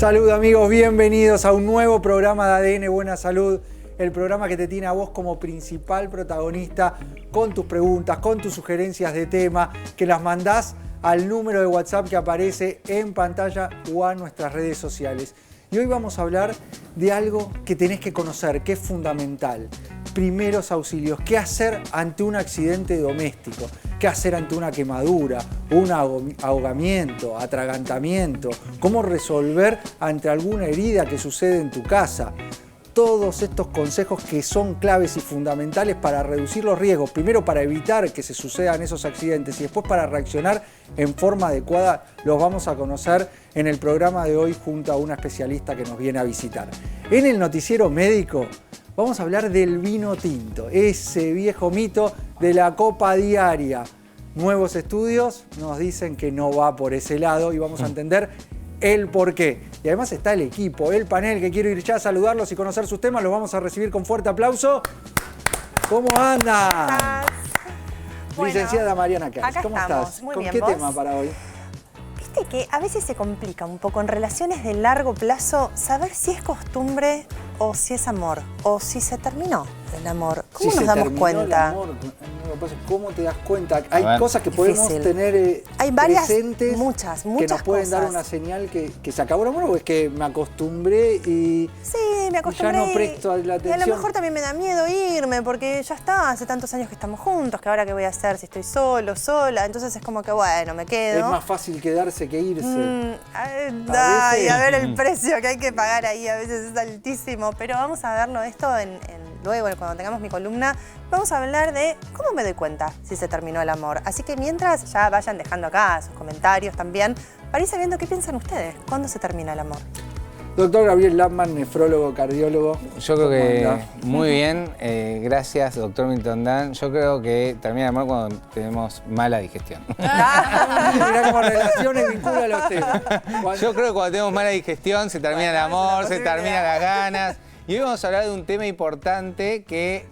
Salud amigos, bienvenidos a un nuevo programa de ADN Buena Salud, el programa que te tiene a vos como principal protagonista con tus preguntas, con tus sugerencias de tema, que las mandás al número de WhatsApp que aparece en pantalla o a nuestras redes sociales. Y hoy vamos a hablar de algo que tenés que conocer, que es fundamental. Primeros auxilios. ¿Qué hacer ante un accidente doméstico? ¿Qué hacer ante una quemadura, un ahogamiento, atragantamiento? ¿Cómo resolver ante alguna herida que sucede en tu casa? Todos estos consejos que son claves y fundamentales para reducir los riesgos. Primero para evitar que se sucedan esos accidentes y después para reaccionar en forma adecuada, los vamos a conocer en el programa de hoy junto a una especialista que nos viene a visitar. En el noticiero médico vamos a hablar del vino tinto, ese viejo mito de la copa diaria. Nuevos estudios nos dicen que no va por ese lado y vamos a entender el porqué. Y además está el equipo, el panel, que quiero ir ya a saludarlos y conocer sus temas. Los vamos a recibir con fuerte aplauso. ¿Cómo andan? Bueno, licenciada Mariana Kersh, ¿cómo estás? Muy ¿Con bien, qué ¿vos? tema para hoy? Viste que a veces se complica un poco en relaciones de largo plazo saber si es costumbre o si es amor, o si se terminó el amor. ¿Cómo Si nos se damos terminó cuenta? el amor, ¿cómo te das cuenta? Hay cosas que podemos difícil. tener Hay varias, presentes muchas que nos pueden dar cosas. una señal que se acabó el amor, o es que me acostumbré y Sí, me acostumbré. ya no presto la Y a atención. lo mejor también me da miedo irme, porque ya está, hace tantos años que estamos juntos, que ahora qué voy a hacer si estoy solo, sola. Entonces es como que, bueno, me quedo. Es más fácil quedarse que irse. Ay, a ver el precio que hay que pagar ahí, a veces es altísimo. Pero vamos a verlo esto luego, cuando tengamos mi columna. Vamos a hablar de cómo me doy cuenta si se terminó el amor. Así que mientras ya vayan dejando acá sus comentarios también, para ir sabiendo qué piensan ustedes, cuándo se termina el amor. Doctor Gabriel Lapman, nefrólogo, cardiólogo. Yo creo que anda? muy bien, gracias doctor Milton Dan. Yo creo que termina el amor cuando tenemos mala digestión. Mirá cómo relaciones vincula los temas. Yo creo que cuando tenemos mala digestión se termina el amor, se terminan las ganas. Y hoy vamos a hablar de un tema importante que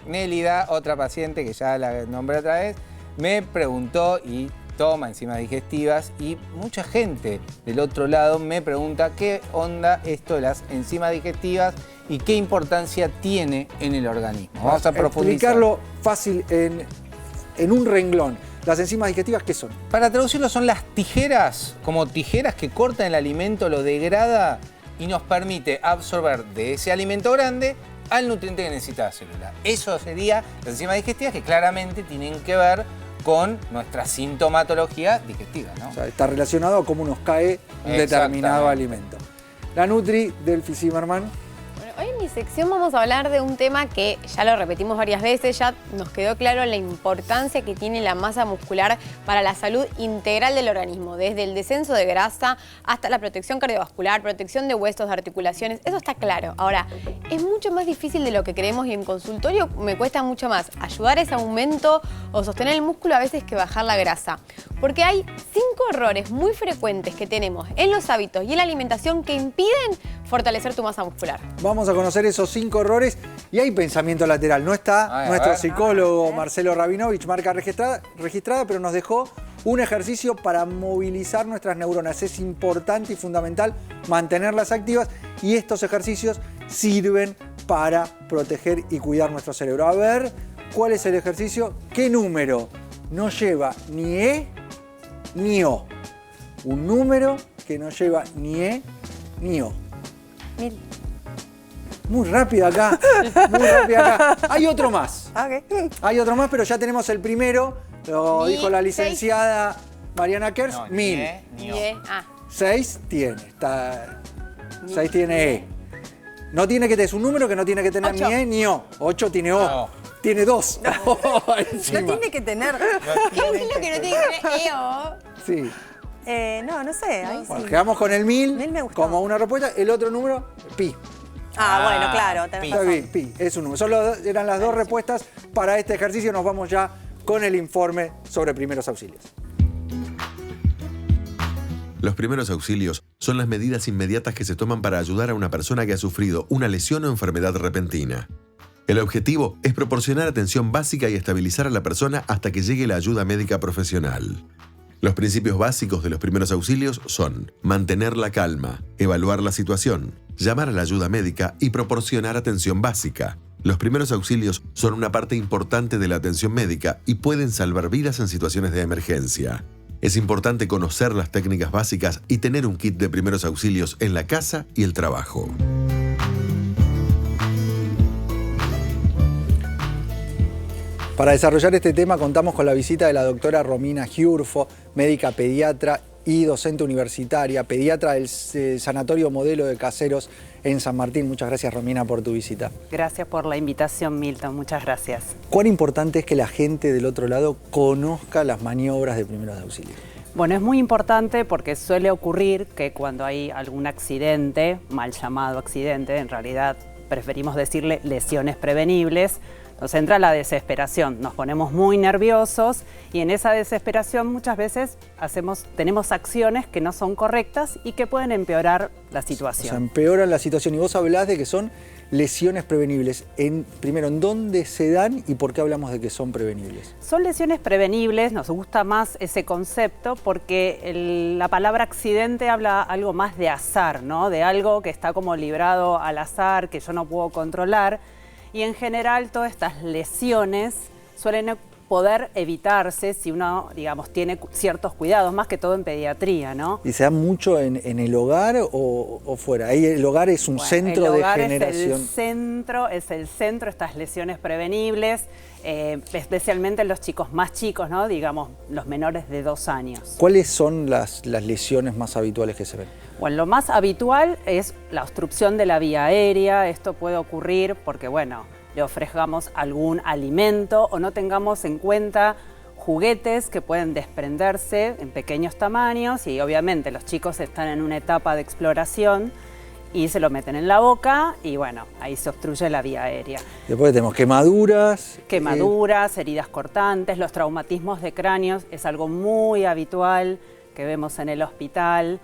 Nélida, otra paciente que ya la nombré otra vez, me preguntó y toma enzimas digestivas, y mucha gente del otro lado me pregunta qué onda esto de las enzimas digestivas y qué importancia tiene en el organismo. Vamos a profundizar. Explicarlo fácil en un renglón. Las enzimas digestivas, ¿qué son? Para traducirlo, son las tijeras, como tijeras que cortan el alimento, lo degrada y nos permite absorber de ese alimento grande al nutriente que necesita la célula. Eso sería las enzimas digestivas, que claramente tienen que ver con nuestra sintomatología digestiva, ¿no? O sea, está relacionado a cómo nos cae un determinado alimento. La Nutri, Delphi Zimmerman. Bueno, hoy en mi sección vamos a hablar de un tema que ya lo repetimos varias veces, ya nos quedó claro la importancia que tiene la masa muscular para la salud integral del organismo, desde el descenso de grasa hasta la protección cardiovascular, protección de huesos, de articulaciones, eso está claro. Ahora, es mucho más difícil de lo que creemos y en consultorio me cuesta mucho más ayudar a ese aumento o sostener el músculo a veces que bajar la grasa. Porque hay 5 errores muy frecuentes que tenemos en los hábitos y en la alimentación que impiden fortalecer tu masa muscular. Vamos a conocer esos 5 errores y hay pensamiento lateral. No está nuestro psicólogo Marcelo Rabinovich, marca registrada, pero nos dejó un ejercicio para movilizar nuestras neuronas. Es importante y fundamental mantenerlas activas y estos ejercicios sirven para proteger y cuidar nuestro cerebro. A ver, ¿cuál es el ejercicio? ¿Qué número no lleva ni E ni O? Un número que no lleva ni E ni O. 1000. Muy rápido acá, muy rápido acá. Hay otro más. Ok. Hay otro más, pero ya tenemos el primero. Lo Ni dijo la 6. licenciada Mariana Kersh. No, 1000. ni E, ni O. 6 tiene. 6 tiene E. No tiene que tener, es un número que no tiene que tener 8. ni E ni O. 8 tiene O. No. Tiene 2. No tiene que tener. ¿Qué es lo que no tiene que tener EO? Sí. No sé. Ahí Bueno, sí. quedamos con el 1000 1000 me gustó. como una respuesta. El otro número, pi. Bueno, claro, tenés pi. Está razón. bien, pi, es un número. Eran las dos respuestas para este ejercicio. Nos vamos ya con el informe sobre primeros auxilios. Los primeros auxilios son las medidas inmediatas que se toman para ayudar a una persona que ha sufrido una lesión o enfermedad repentina. El objetivo es proporcionar atención básica y estabilizar a la persona hasta que llegue la ayuda médica profesional. Los principios básicos de los primeros auxilios son mantener la calma, evaluar la situación, llamar a la ayuda médica y proporcionar atención básica. Los primeros auxilios son una parte importante de la atención médica y pueden salvar vidas en situaciones de emergencia. Es importante conocer las técnicas básicas y tener un kit de primeros auxilios en la casa y el trabajo. Para desarrollar este tema contamos con la visita de la doctora Romina Giurfo, médica pediatra y docente universitaria, pediatra del Sanatorio Modelo de Caseros en San Martín. Muchas gracias, Romina, por tu visita. Gracias por la invitación, Milton. Muchas gracias. ¿Cuán importante es que la gente del otro lado conozca las maniobras de primeros auxilios? Bueno, es muy importante porque suele ocurrir que cuando hay algún accidente, mal llamado accidente, en realidad preferimos decirle lesiones prevenibles, nos entra la desesperación, nos ponemos muy nerviosos y en esa desesperación muchas veces tenemos acciones que no son correctas y que pueden empeorar la situación. O sea, empeoran la situación. Y vos hablás de que son lesiones prevenibles. Primero, ¿en dónde se dan y por qué hablamos de que son prevenibles? Son lesiones prevenibles, nos gusta más ese concepto porque la palabra accidente habla algo más de azar, ¿no? De algo que está como librado al azar, que yo no puedo controlar. Y en general todas estas lesiones suelen poder evitarse si uno, digamos, tiene ciertos cuidados, más que todo en pediatría, ¿no? ¿Y se da mucho en el hogar o fuera? Ahí el hogar es un centro de generación. Es el centro de estas lesiones prevenibles, especialmente en los chicos más chicos, ¿no? Digamos, los menores de 2 años. ¿Cuáles son las lesiones más habituales que se ven? Bueno, lo más habitual es la obstrucción de la vía aérea. Esto puede ocurrir porque, bueno, le ofrezcamos algún alimento o no tengamos en cuenta juguetes que pueden desprenderse en pequeños tamaños y obviamente los chicos están en una etapa de exploración y se lo meten en la boca y bueno, ahí se obstruye la vía aérea. Después tenemos quemaduras. Quemaduras, heridas cortantes, los traumatismos de cráneos es algo muy habitual que vemos en el hospital.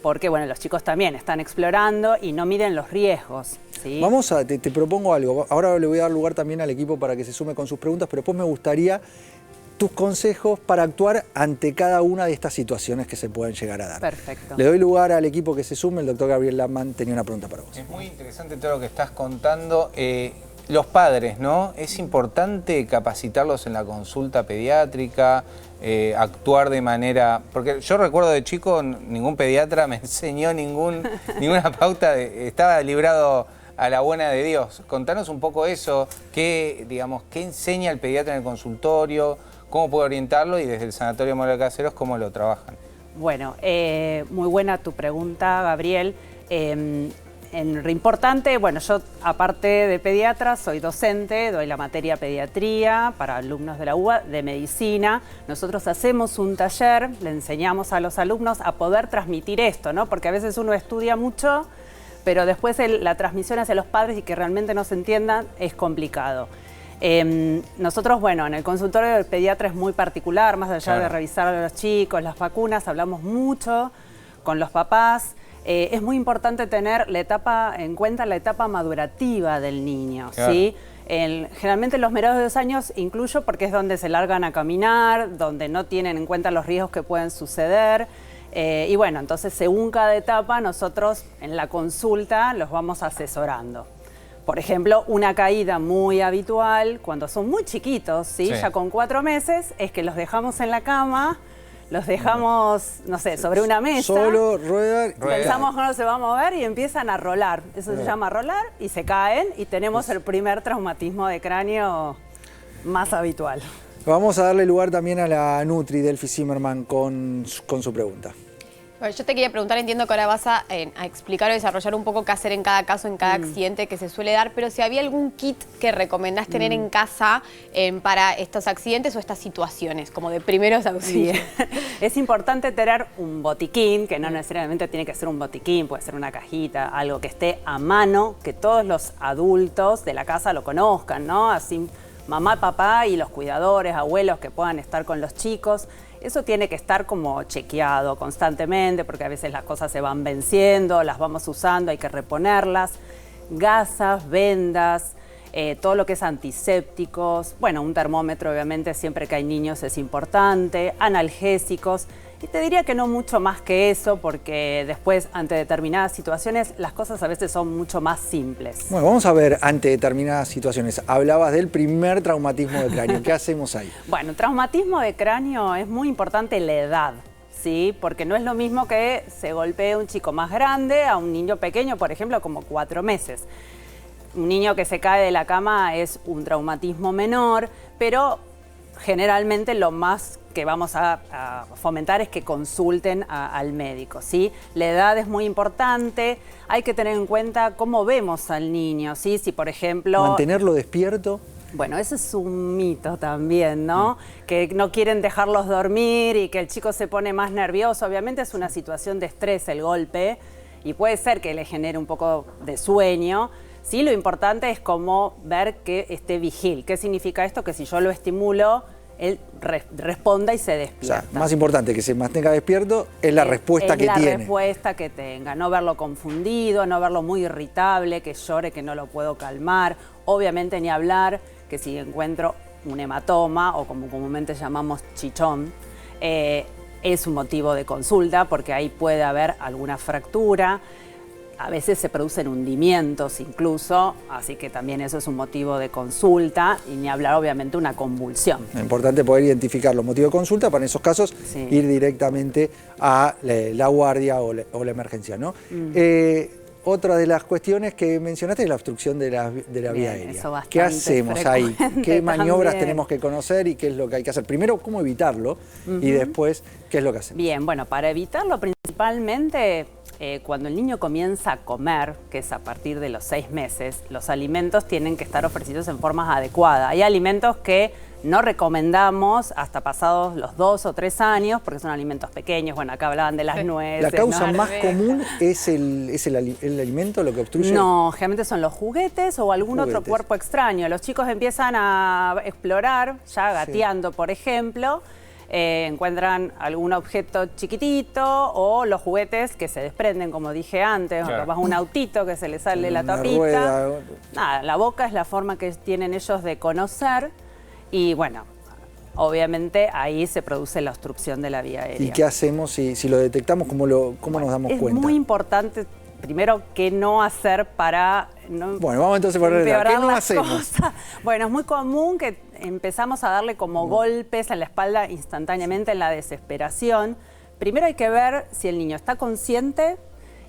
Porque bueno, los chicos también están explorando y no miden los riesgos, ¿sí? Te propongo algo. Ahora le voy a dar lugar también al equipo para que se sume con sus preguntas, pero después me gustaría tus consejos para actuar ante cada una de estas situaciones que se pueden llegar a dar. Perfecto. Le doy lugar al equipo que se sume. El doctor Gabriel Lamman tenía una pregunta para vos. Es muy interesante todo lo que estás contando. Los padres, ¿no? Es importante capacitarlos en la consulta pediátrica, actuar de manera... Porque yo recuerdo de chico, ningún pediatra me enseñó ninguna pauta, estaba librado a la buena de Dios. Contanos un poco eso, qué enseña el pediatra en el consultorio, cómo puede orientarlo y desde el Sanatorio Modelo de Caseros, cómo lo trabajan. Bueno, muy buena tu pregunta, Gabriel. En lo importante, bueno, yo aparte de pediatra soy docente, doy la materia pediatría para alumnos de la UBA, de medicina. Nosotros hacemos un taller, le enseñamos a los alumnos a poder transmitir esto, ¿no? Porque a veces uno estudia mucho, pero después la transmisión hacia los padres y que realmente no se entiendan es complicado. Nosotros, bueno, en el consultorio del pediatra es muy particular, más allá de revisar a los chicos, las vacunas, hablamos mucho con los papás. Es muy importante tener en cuenta la etapa madurativa del niño, claro. ¿Sí? Generalmente los menores de 2 años incluyo porque es donde se largan a caminar, donde no tienen en cuenta los riesgos que pueden suceder. Y bueno, entonces según cada etapa nosotros en la consulta los vamos asesorando. Por ejemplo, una caída muy habitual cuando son muy chiquitos, ¿sí? Ya con 4 meses, es que los dejamos en la cama, los dejamos, no sé, sobre una mesa. Solo, ruedan. Pensamos que no se va a mover y empiezan a rolar. Eso se llama rolar y se caen y tenemos el primer traumatismo de cráneo más habitual. Vamos a darle lugar también a la Nutri Delphi Zimmerman con su pregunta. Bueno, yo te quería preguntar, entiendo que ahora vas a explicar o desarrollar un poco qué hacer en cada caso, en cada accidente que se suele dar, pero si había algún kit que recomendás tener en casa para estos accidentes o estas situaciones, como de primeros auxilios. Es importante tener un botiquín, que no necesariamente tiene que ser un botiquín, puede ser una cajita, algo que esté a mano, que todos los adultos de la casa lo conozcan, ¿no? Así mamá, papá y los cuidadores, abuelos que puedan estar con los chicos. Eso tiene que estar como chequeado constantemente porque a veces las cosas se van venciendo, las vamos usando, hay que reponerlas. Gasas, vendas, todo lo que es antisépticos, bueno, un termómetro obviamente siempre que hay niños es importante, analgésicos. Y te diría que no mucho más que eso, porque después, ante determinadas situaciones, las cosas a veces son mucho más simples. Bueno, vamos a ver ante determinadas situaciones. Hablabas del primer traumatismo de cráneo. ¿Qué hacemos ahí? Bueno, traumatismo de cráneo es muy importante la edad, ¿sí? Porque no es lo mismo que se golpee un chico más grande a un niño pequeño, por ejemplo, como 4 meses. Un niño que se cae de la cama es un traumatismo menor, pero generalmente lo más que vamos a fomentar es que consulten al médico, ¿sí? La edad es muy importante, hay que tener en cuenta cómo vemos al niño, ¿sí? Si, por ejemplo... Mantenerlo despierto. Bueno, ese es un mito también, ¿no? Que no quieren dejarlos dormir y que el chico se pone más nervioso. Obviamente es una situación de estrés el golpe y puede ser que le genere un poco de sueño. Sí, lo importante es como ver que esté vigil. ¿Qué significa esto? Que si yo lo estimulo, él responda y se O despierta. sea, más importante que se mantenga despierto es la respuesta que tiene. Es la respuesta que tenga. No verlo confundido, no verlo muy irritable, que llore, que no lo puedo calmar. Obviamente ni hablar que si encuentro un hematoma o como comúnmente llamamos chichón, es un motivo de consulta porque ahí puede haber alguna fractura. A veces se producen hundimientos incluso, así que también eso es un motivo de consulta y ni hablar obviamente una convulsión. Es importante poder identificar los motivos de consulta para en esos casos ir directamente a la guardia o la emergencia, ¿no? Otra de las cuestiones que mencionaste es la obstrucción de la vía aérea. ¿Qué hacemos ahí? ¿Qué maniobras tenemos que conocer y qué es lo que hay que hacer? Primero, ¿cómo evitarlo? Y después, ¿qué es lo que hacemos? Bien, bueno, para evitarlo principalmente... cuando el niño comienza a comer, que es a partir de los 6 meses, los alimentos tienen que estar ofrecidos en formas adecuadas. Hay alimentos que no recomendamos hasta pasados los 2 o 3 años, porque son alimentos pequeños. Bueno, acá hablaban de las nueces. ¿La causa ¿no? más común es el alimento lo que obstruye? No, generalmente son los juguetes o algún otro cuerpo extraño. Los chicos empiezan a explorar, ya gateando, por ejemplo, encuentran algún objeto chiquitito o los juguetes que se desprenden, como dije antes, o capaz un autito que se le sale la tapita. Nada, la boca es la forma que tienen ellos de conocer y bueno, obviamente ahí se produce la obstrucción de la vía aérea. ¿Y qué hacemos si lo detectamos? ¿Cómo nos damos cuenta? Es muy importante, primero, qué no hacer para bueno, vamos entonces por empeorar ¿qué no las hacemos? cosas. Bueno, es muy común que empezamos a darle como golpes en la espalda instantáneamente en la desesperación. Primero hay que ver si el niño está consciente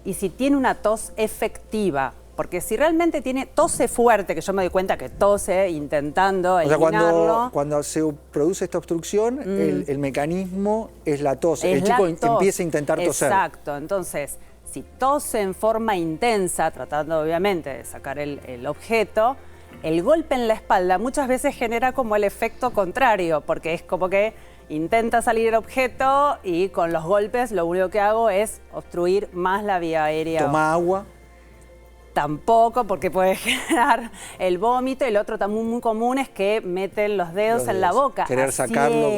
y si tiene una tos efectiva. Porque si realmente tose fuerte, que yo me doy cuenta que tose intentando eliminarlo. O sea, cuando se produce esta obstrucción, el mecanismo es la tos. Es el chico la tos. empieza a intentar toser. Exacto, entonces, si tose en forma intensa, tratando obviamente de sacar el objeto, el golpe en la espalda muchas veces genera como el efecto contrario, porque es como que intenta salir el objeto y con los golpes lo único que hago es obstruir más la vía aérea. ¿Toma agua? Tampoco, porque puede generar el vómito. El otro también muy común es que meten los dedos en la boca. Querer sacarlo.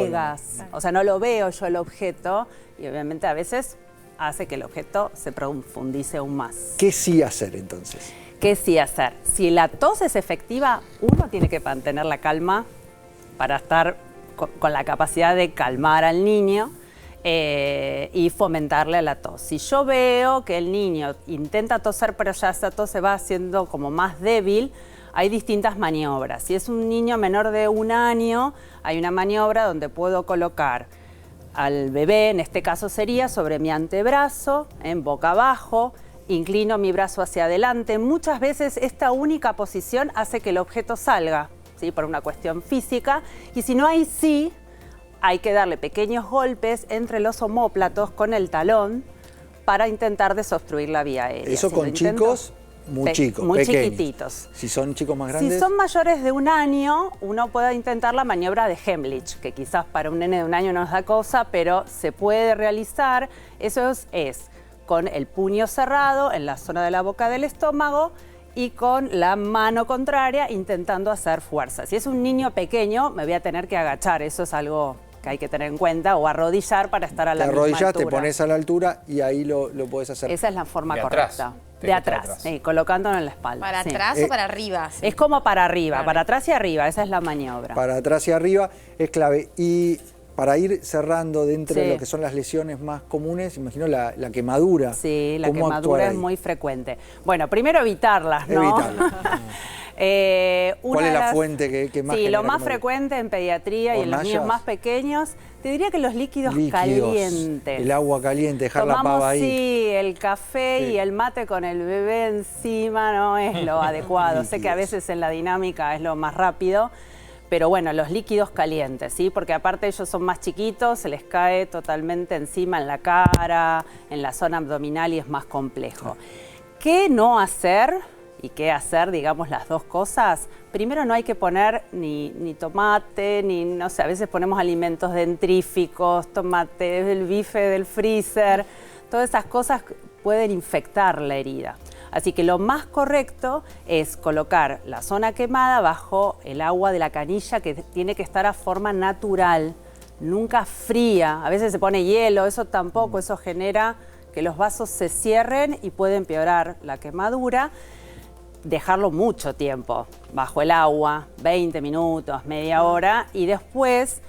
O sea, no lo veo yo el objeto y obviamente a veces hace que el objeto se profundice aún más. ¿Qué sí hacer entonces? ¿Qué sí hacer? Si la tos es efectiva, uno tiene que mantener la calma para estar con la capacidad de calmar al niño. Y fomentarle la tos. Si yo veo que el niño intenta toser, pero ya esa tos se va haciendo como más débil, hay distintas maniobras. Si es un niño menor de 1 año, hay una maniobra donde puedo colocar al bebé, en este caso sería sobre mi antebrazo, en boca abajo, inclino mi brazo hacia adelante. Muchas veces esta única posición hace que el objeto salga, ¿sí? Por una cuestión física, y si no, ahí sí hay que darle pequeños golpes entre los omóplatos con el talón para intentar desobstruir la vía aérea. Eso con chicos muy chicos, muy pequeños. chiquititos. Si son chicos más grandes. Si son mayores de 1 año, uno puede intentar la maniobra de Heimlich, que quizás para un nene de 1 año no nos da cosa, pero se puede realizar. Eso es con el puño cerrado en la zona de la boca del estómago y con la mano contraria intentando hacer fuerza. Si es un niño pequeño, me voy a tener que agachar. Eso es algo que hay que tener en cuenta, o arrodillar para estar a la misma altura. Te arrodillas, te pones a la altura y ahí lo podés hacer. Esa es la forma correcta. De atrás, sí, colocándolo en la espalda. ¿Para atrás o para arriba? Sí. Es como para arriba, para atrás y arriba, esa es la maniobra. Para atrás y arriba es clave. Y para ir cerrando dentro de Sí. lo que son las lesiones más comunes, imagino la quemadura. Sí, la ¿Cómo quemadura actuar es ahí? muy frecuente. Bueno, primero evitarlas, ¿no? Evitarlas. Una ¿Cuál es de la fuente que más Sí, genera lo más quemadura? frecuente en pediatría y en los ¿Hornallas? niños más pequeños, te diría que los líquidos calientes. El agua caliente, dejar la Tomamos, pava ahí. sí, el café Sí. y el mate con el bebé encima no es lo adecuado. Sé que a Líquidos. veces en la dinámica es lo más rápido, pero bueno, los líquidos calientes, ¿sí? Porque aparte ellos son más chiquitos, se les cae totalmente encima en la cara, en la zona abdominal y es más complejo. ¿Qué no hacer y qué hacer, digamos, las dos cosas? Primero, no hay que poner ni tomate, ni, no sé, a veces ponemos alimentos dentríficos, tomate, el bife del freezer, todas esas cosas pueden infectar la herida. Así que lo más correcto es colocar la zona quemada bajo el agua de la canilla, que tiene que estar a forma natural, nunca fría. A veces se pone hielo, eso tampoco, eso genera que los vasos se cierren y puede empeorar la quemadura. Dejarlo mucho tiempo bajo el agua, 20 minutos, media hora, y después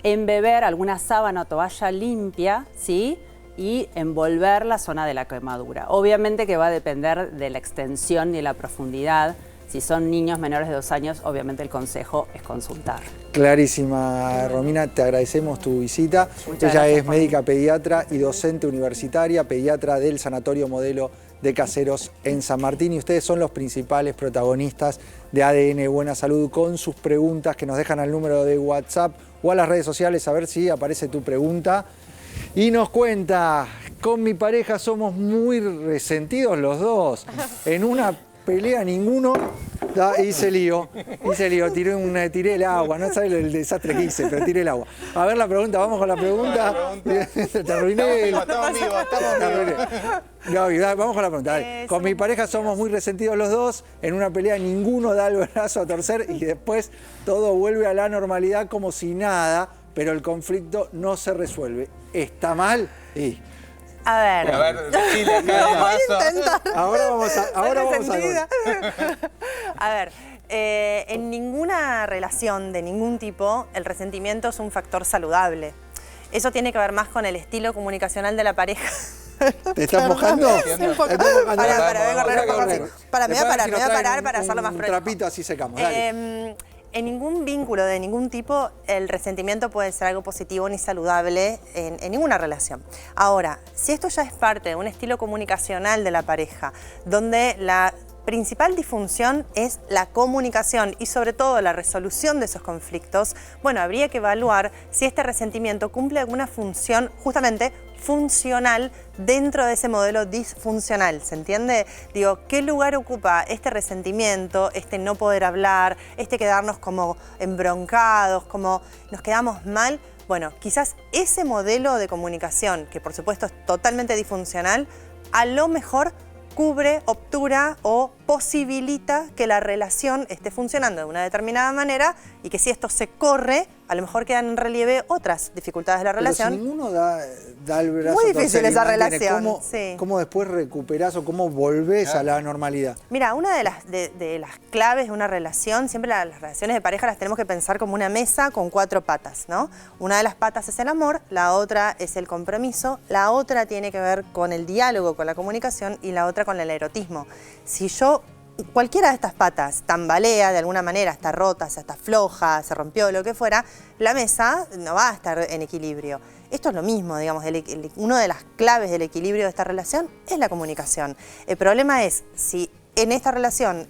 embeber alguna sábana o toalla limpia, ¿sí? Y envolver la zona de la quemadura. Obviamente que va a depender de la extensión y de la profundidad. Si son niños menores de 2 años, obviamente el consejo es consultar. Clarísima, Romina, te agradecemos tu visita. Muchas Ella gracias, es Juan. médica pediatra y docente universitaria, pediatra del Sanatorio Modelo de Caseros en San Martín, y ustedes son los principales protagonistas de ADN Buena Salud con sus preguntas que nos dejan al número de WhatsApp o a las redes sociales a ver si aparece tu pregunta. Y nos cuenta, con mi pareja somos muy resentidos los dos. En una pelea ninguno hice lío, tiré el agua, no sabes el desastre que hice, pero tiré el agua. A ver la pregunta, vamos con la pregunta. Te arruiné. Estamos vivos. Gaby, vamos con la pregunta. Dale. Con mi pareja somos muy resentidos los dos. En una pelea ninguno da el brazo a torcer y después todo vuelve a la normalidad como si nada, pero el conflicto no se resuelve. ¿Está mal? Sí. A ver. A ver, decile acá de paso. Ahora vamos a Resentida. A ver, en ninguna relación de ningún tipo el resentimiento es un factor saludable. Eso tiene que ver más con el estilo comunicacional de la pareja. ¿Te estás mojando? Sí, un poco. ¿Te estás mojando? Pará, vengo a Voy correr. Para, me voy a Después parar, si me nos voy a traen parar para hacerlo más un fresco. trapito así secamos, dale. En ningún vínculo de ningún tipo el resentimiento puede ser algo positivo ni saludable en ninguna relación. Ahora, si esto ya es parte de un estilo comunicacional de la pareja, donde la principal disfunción es la comunicación y sobre todo la resolución de esos conflictos, bueno, habría que evaluar si este resentimiento cumple alguna función justamente funcional dentro de ese modelo disfuncional, ¿se entiende? Digo, ¿qué lugar ocupa este resentimiento, este no poder hablar, este quedarnos como embroncados, como nos quedamos mal? Bueno, quizás ese modelo de comunicación, que por supuesto es totalmente disfuncional, a lo mejor cubre, obtura o posibilita que la relación esté funcionando de una determinada manera y que si esto se corre, a lo mejor quedan en relieve otras dificultades de la relación. Pero si ninguno da el brazo Muy a torcer difícil y esa mantiene, relación, sí. ¿cómo después recuperás o cómo volvés a la normalidad? Mira, una de las claves de una relación, siempre las relaciones de pareja las tenemos que pensar como una mesa con 4 patas, ¿no? Una de las patas es el amor, la otra es el compromiso, la otra tiene que ver con el diálogo, con la comunicación y la otra con el erotismo. Si cualquiera de estas patas tambalea de alguna manera, está rota, está floja, se rompió, lo que fuera, la mesa no va a estar en equilibrio. Esto es lo mismo, digamos, una de las claves del equilibrio de esta relación es la comunicación. El problema es si en esta relación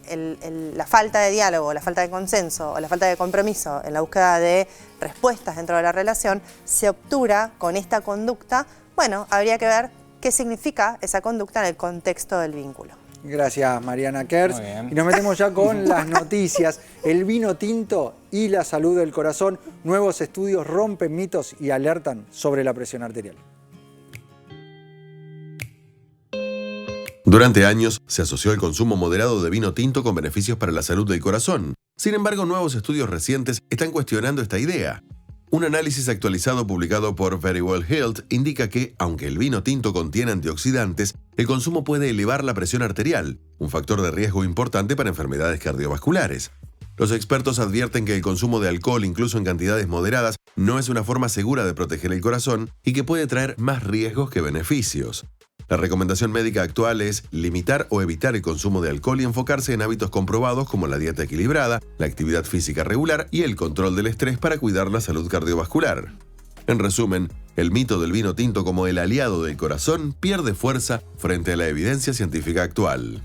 la falta de diálogo, la falta de consenso o la falta de compromiso en la búsqueda de respuestas dentro de la relación se obtura con esta conducta, bueno, habría que ver qué significa esa conducta en el contexto del vínculo. Gracias, Mariana Kers. Muy bien. Y nos metemos ya con las noticias. El vino tinto y la salud del corazón. Nuevos estudios rompen mitos y alertan sobre la presión arterial. Durante años se asoció el consumo moderado de vino tinto con beneficios para la salud del corazón. Sin embargo, nuevos estudios recientes están cuestionando esta idea. Un análisis actualizado publicado por Very Well Health indica que, aunque el vino tinto contiene antioxidantes, el consumo puede elevar la presión arterial, un factor de riesgo importante para enfermedades cardiovasculares. Los expertos advierten que el consumo de alcohol, incluso en cantidades moderadas, no es una forma segura de proteger el corazón y que puede traer más riesgos que beneficios. La recomendación médica actual es limitar o evitar el consumo de alcohol y enfocarse en hábitos comprobados como la dieta equilibrada, la actividad física regular y el control del estrés para cuidar la salud cardiovascular. En resumen, el mito del vino tinto como el aliado del corazón pierde fuerza frente a la evidencia científica actual.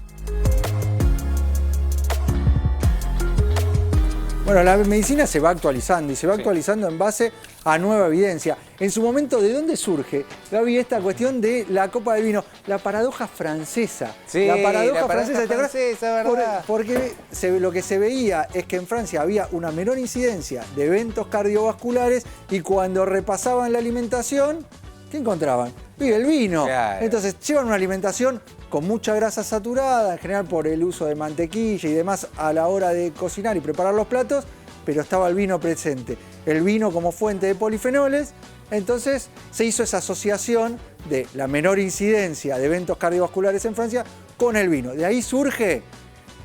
Bueno, la medicina se va actualizando y se va actualizando en base a nueva evidencia. En su momento, ¿de dónde surge, Gaby, esta cuestión de la copa de vino? La paradoja francesa. Sí, la paradoja francesa, ¿te acuerdas? ¿verdad? Porque lo que se veía es que en Francia había una menor incidencia de eventos cardiovasculares y cuando repasaban la alimentación, ¿qué encontraban? El vino. Claro. Entonces, llevan una alimentación con mucha grasa saturada, en general por el uso de mantequilla y demás a la hora de cocinar y preparar los platos, pero estaba el vino presente. El vino como fuente de polifenoles, entonces se hizo esa asociación de la menor incidencia de eventos cardiovasculares en Francia con el vino. De ahí surge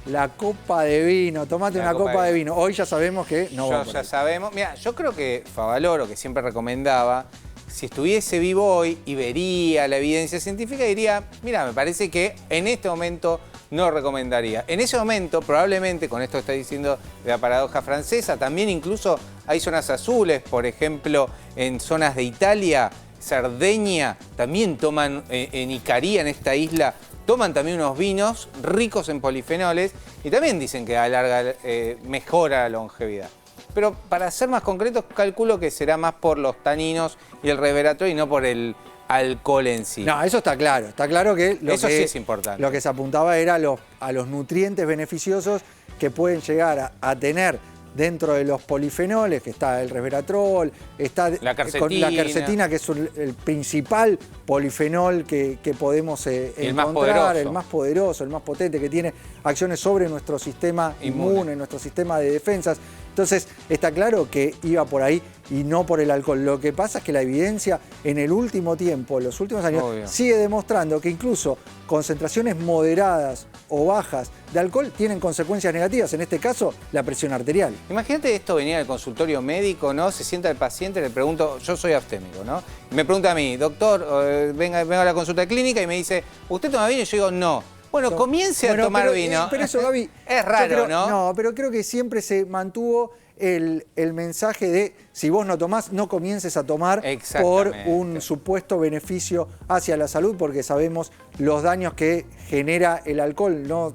la copa de vino, tomate una copa de vino. Hoy ya sabemos que no va por ahí. Sabemos. Mira, yo creo que Favaloro, que siempre recomendaba, si estuviese vivo hoy y vería la evidencia científica, diría, mira, me parece que en este momento no recomendaría. En ese momento, probablemente, con esto que está diciendo de la paradoja francesa, también incluso hay zonas azules, por ejemplo, en zonas de Italia, Cerdeña, también toman, en Icaria, en esta isla, toman también unos vinos ricos en polifenoles y también dicen que mejora la longevidad. Pero para ser más concretos, calculo que será más por los taninos y el resveratrol y no por el alcohol en sí. No, eso está claro. Está claro que eso sí es importante. Lo que se apuntaba era a los nutrientes beneficiosos que pueden llegar a tener dentro de los polifenoles, que está el resveratrol, está la quercetina, que es el principal polifenol que podemos encontrar, el más poderoso, el más potente, que tiene acciones sobre nuestro sistema inmune, nuestro sistema de defensas. Entonces, está claro que iba por ahí y no por el alcohol. Lo que pasa es que la evidencia en el último tiempo, en los últimos años, sigue demostrando que incluso concentraciones moderadas o bajas de alcohol tienen consecuencias negativas, en este caso, la presión arterial. Imagínate esto, venía al consultorio médico, ¿no? Se sienta el paciente, le pregunto, yo soy aftémico, ¿no? Y me pregunta a mí, doctor, venga a la consulta clínica y me dice, ¿usted toma vino? Y yo digo, no. Bueno, comience a tomar vino. Pero eso, Gaby, es raro, ¿no? No, pero creo que siempre se mantuvo el mensaje de si vos no tomás, no comiences a tomar por un supuesto beneficio hacia la salud, porque sabemos los daños que genera el alcohol, no,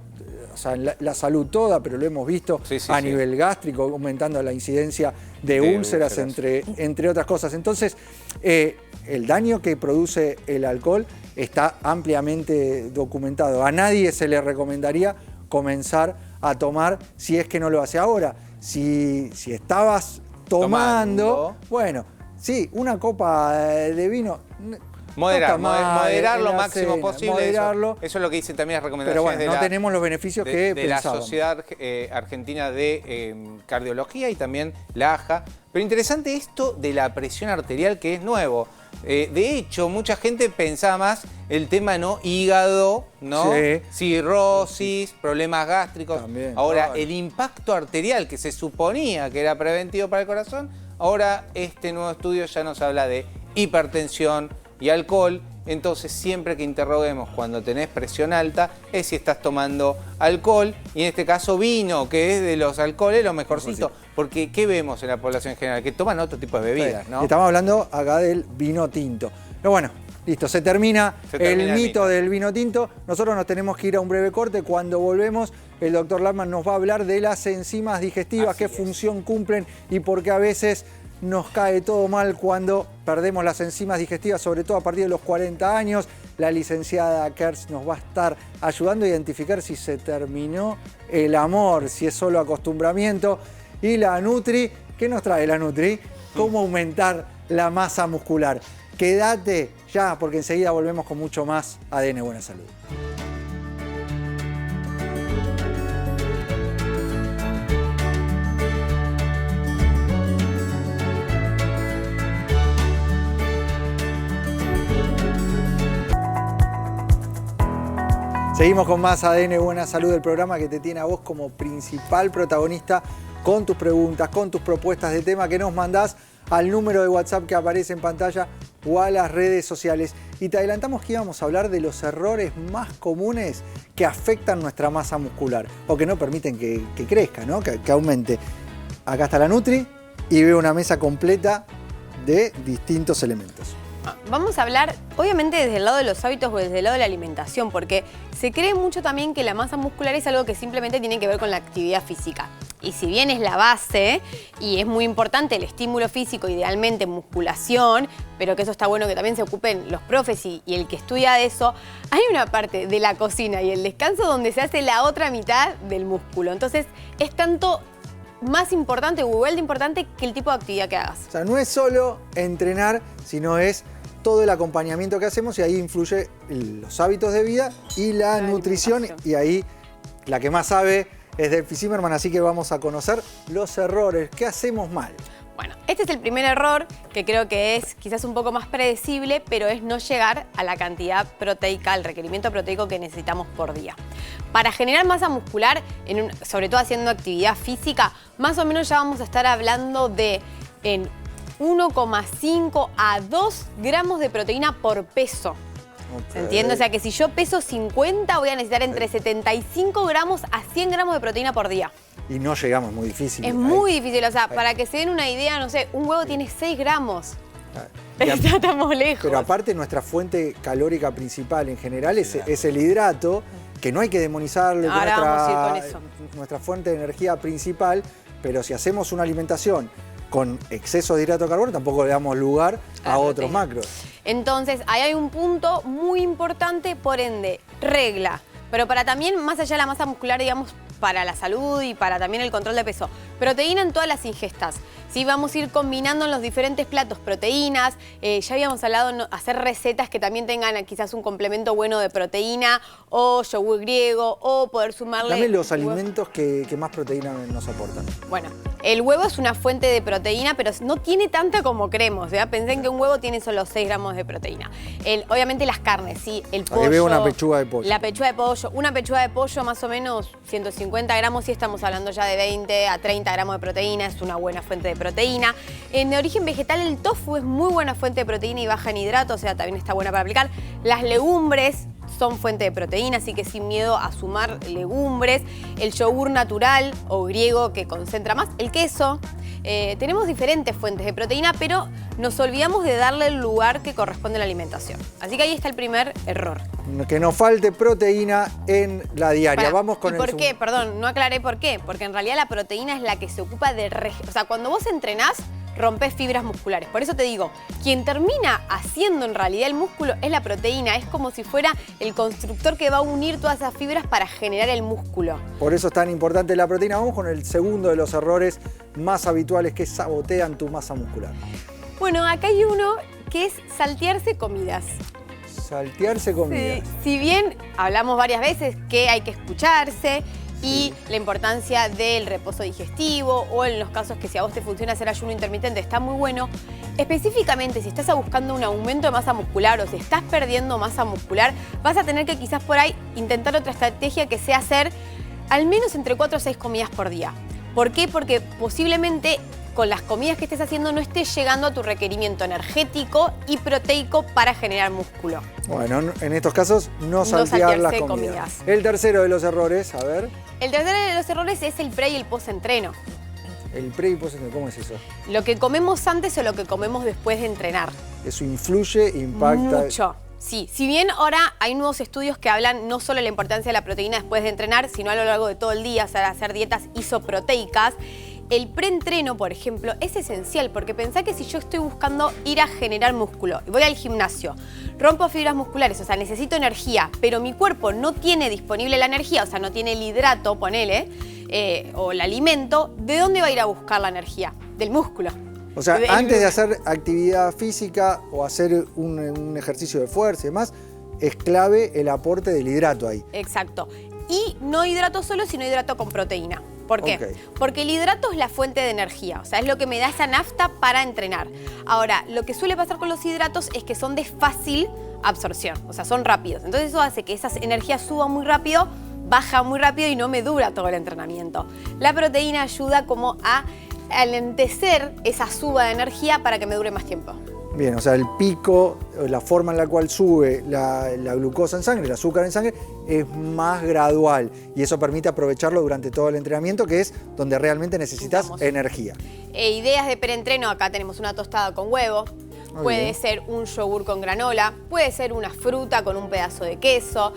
o sea, la salud toda, pero lo hemos visto a nivel gástrico, aumentando la incidencia de úlceras, entre otras cosas. Entonces, el daño que produce el alcohol está ampliamente documentado. A nadie se le recomendaría comenzar a tomar si es que no lo hace ahora. Si estabas tomando, bueno, sí, una copa de vino. Moderar lo máximo posible. Moderarlo. Eso es lo que dicen también las recomendaciones. Pero bueno, no tenemos los beneficios que pensábamos. La Sociedad Argentina de Cardiología y también la AJA. Pero interesante esto de la presión arterial, que es nuevo. De hecho, mucha gente pensaba más el tema, ¿no? Hígado, ¿no? Cirrosis, problemas gástricos. También. Ahora, el impacto arterial, que se suponía que era preventivo para el corazón, ahora este nuevo estudio ya nos habla de hipertensión y alcohol. Entonces, siempre que interroguemos cuando tenés presión alta, es si estás tomando alcohol, y en este caso vino, que es de los alcoholes lo mejorcito. Porque, ¿qué vemos en la población en general? Que toman otro tipo de bebidas, ¿no? Estamos hablando acá del vino tinto. Pero bueno, listo, se termina el mito del vino tinto. Nosotros nos tenemos que ir a un breve corte. Cuando volvemos, el doctor Larman nos va a hablar de las enzimas digestivas, qué función cumplen y por qué a veces nos cae todo mal cuando perdemos las enzimas digestivas, sobre todo a partir de los 40 años. La licenciada Kertz nos va a estar ayudando a identificar si se terminó el amor, si es solo acostumbramiento. Y la Nutri, ¿qué nos trae la Nutri? Cómo aumentar la masa muscular. Quédate ya, porque enseguida volvemos con mucho más ADN Buena Salud. Seguimos con más ADN Buena Salud, el programa que te tiene a vos como principal protagonista con tus preguntas, con tus propuestas de tema que nos mandás al número de WhatsApp que aparece en pantalla o a las redes sociales. Y te adelantamos que íbamos a hablar de los errores más comunes que afectan nuestra masa muscular o que no permiten que crezca, ¿no? que aumente. Acá está la Nutri y veo una mesa completa de distintos elementos. Vamos a hablar, obviamente, desde el lado de los hábitos o desde el lado de la alimentación, porque se cree mucho también que la masa muscular es algo que simplemente tiene que ver con la actividad física. Y si bien es la base y es muy importante el estímulo físico, idealmente musculación, pero que eso está bueno que también se ocupen los profes y el que estudia de eso, hay una parte de la cocina y el descanso donde se hace la otra mitad del músculo. Entonces es tanto más importante o igual de importante que el tipo de actividad que hagas. O sea, no es solo entrenar, sino es todo el acompañamiento que hacemos y ahí influye los hábitos de vida y la nutrición. Y ahí la que más sabe es Delphi Zimmerman, así que vamos a conocer los errores. ¿Qué hacemos mal? Bueno, este es el primer error, que creo que es quizás un poco más predecible, pero es no llegar a la cantidad proteica, al requerimiento proteico que necesitamos por día. Para generar masa muscular, sobre todo haciendo actividad física, más o menos ya vamos a estar hablando de 1,5 a 2 gramos de proteína por peso. ¿Se entiende? O sea que si yo peso 50, voy a necesitar entre 75 gramos a 100 gramos de proteína por día. Y no llegamos, muy difícil. Es muy difícil, o sea, para que se den una idea, no sé, un huevo tiene 6 gramos. Estamos lejos. Pero aparte nuestra fuente calórica principal en general es el hidrato, que no hay que demonizarlo, ahora vamos a ir con eso. Nuestra fuente de energía principal, pero si hacemos una alimentación con exceso de hidrato de carbono, tampoco le damos lugar a otros macros. Entonces, ahí hay un punto muy importante, por ende, regla. Pero para también, más allá de la masa muscular, digamos, para la salud y para también el control de peso. Proteína en todas las ingestas. ¿Sí? Vamos a ir combinando en los diferentes platos proteínas. Ya habíamos hablado de hacer recetas que también tengan quizás un complemento bueno de proteína o yogur griego o poder sumarle... Dame los alimentos que más proteína nos aportan. Bueno, el huevo es una fuente de proteína, pero no tiene tanta como creemos. ¿Ya? Pensé que un huevo tiene solo 6 gramos de proteína. Obviamente las carnes, ¿sí? El pollo. Ahí veo una pechuga de pollo. La pechuga de pollo. Una pechuga de pollo más o menos 150 gramos, si estamos hablando ya de 20 a 30 gramos de proteína, es una buena fuente de proteína. De origen vegetal, el tofu es muy buena fuente de proteína y baja en hidratos, o sea, también está buena para aplicar. Las legumbres son fuente de proteína, así que sin miedo a sumar legumbres. El yogur natural o griego que concentra más. El queso. Tenemos diferentes fuentes de proteína, pero nos olvidamos de darle el lugar que corresponde a la alimentación. Así que ahí está el primer error. Que nos falte proteína en la diaria. Vamos con ¿Y por qué? Perdón, no aclaré por qué. Porque en realidad la proteína es la que se ocupa de... O sea, cuando vos entrenás, rompes fibras musculares. Por eso te digo, quien termina haciendo en realidad el músculo es la proteína. Es como si fuera el constructor que va a unir todas esas fibras para generar el músculo. Por eso es tan importante la proteína. Vamos con el segundo de los errores más habituales que sabotean tu masa muscular. Bueno, acá hay uno que es saltearse comidas. Saltearse comidas. Sí. Si bien hablamos varias veces que hay que escucharse y la importancia del reposo digestivo o en los casos que si a vos te funciona hacer ayuno intermitente está muy bueno, específicamente si estás buscando un aumento de masa muscular o si estás perdiendo masa muscular, vas a tener que quizás por ahí intentar otra estrategia que sea hacer al menos entre 4 o 6 comidas por día. ¿Por qué? Porque posiblemente con las comidas que estés haciendo no estés llegando a tu requerimiento energético y proteico para generar músculo. Bueno, en estos casos no saltear las comidas. El tercero de los errores, a ver. El tercero de los errores es el pre y el post-entreno. El pre y post-entreno, ¿cómo es eso? Lo que comemos antes o lo que comemos después de entrenar. Eso influye, impacta. Mucho. Sí, si bien ahora hay nuevos estudios que hablan no solo de la importancia de la proteína después de entrenar, sino a lo largo de todo el día, o sea, hacer dietas isoproteicas. El preentreno, por ejemplo, es esencial porque pensá que si yo estoy buscando ir a generar músculo y voy al gimnasio, rompo fibras musculares, o sea, necesito energía, pero mi cuerpo no tiene disponible la energía, o sea, no tiene el hidrato, ponele, o el alimento, ¿de dónde va a ir a buscar la energía? Del músculo. O sea, antes de hacer actividad física o hacer un ejercicio de fuerza y demás, es clave el aporte del hidrato ahí. Exacto. Y no hidrato solo, sino hidrato con proteína. ¿Por qué? Okay. Porque el hidrato es la fuente de energía, o sea, es lo que me da esa nafta para entrenar. Ahora, lo que suele pasar con los hidratos es que son de fácil absorción, o sea, son rápidos. Entonces eso hace que esas energías suban muy rápido, baja muy rápido y no me dura todo el entrenamiento. La proteína ayuda como a alentecer esa suba de energía para que me dure más tiempo. Bien, o sea, el pico, la forma en la cual sube la glucosa en sangre, el azúcar en sangre, es más gradual y eso permite aprovecharlo durante todo el entrenamiento, que es donde realmente necesitas energía. Ideas de preentreno, acá tenemos una tostada con huevo, puede ser un yogur con granola, puede ser una fruta con un pedazo de queso,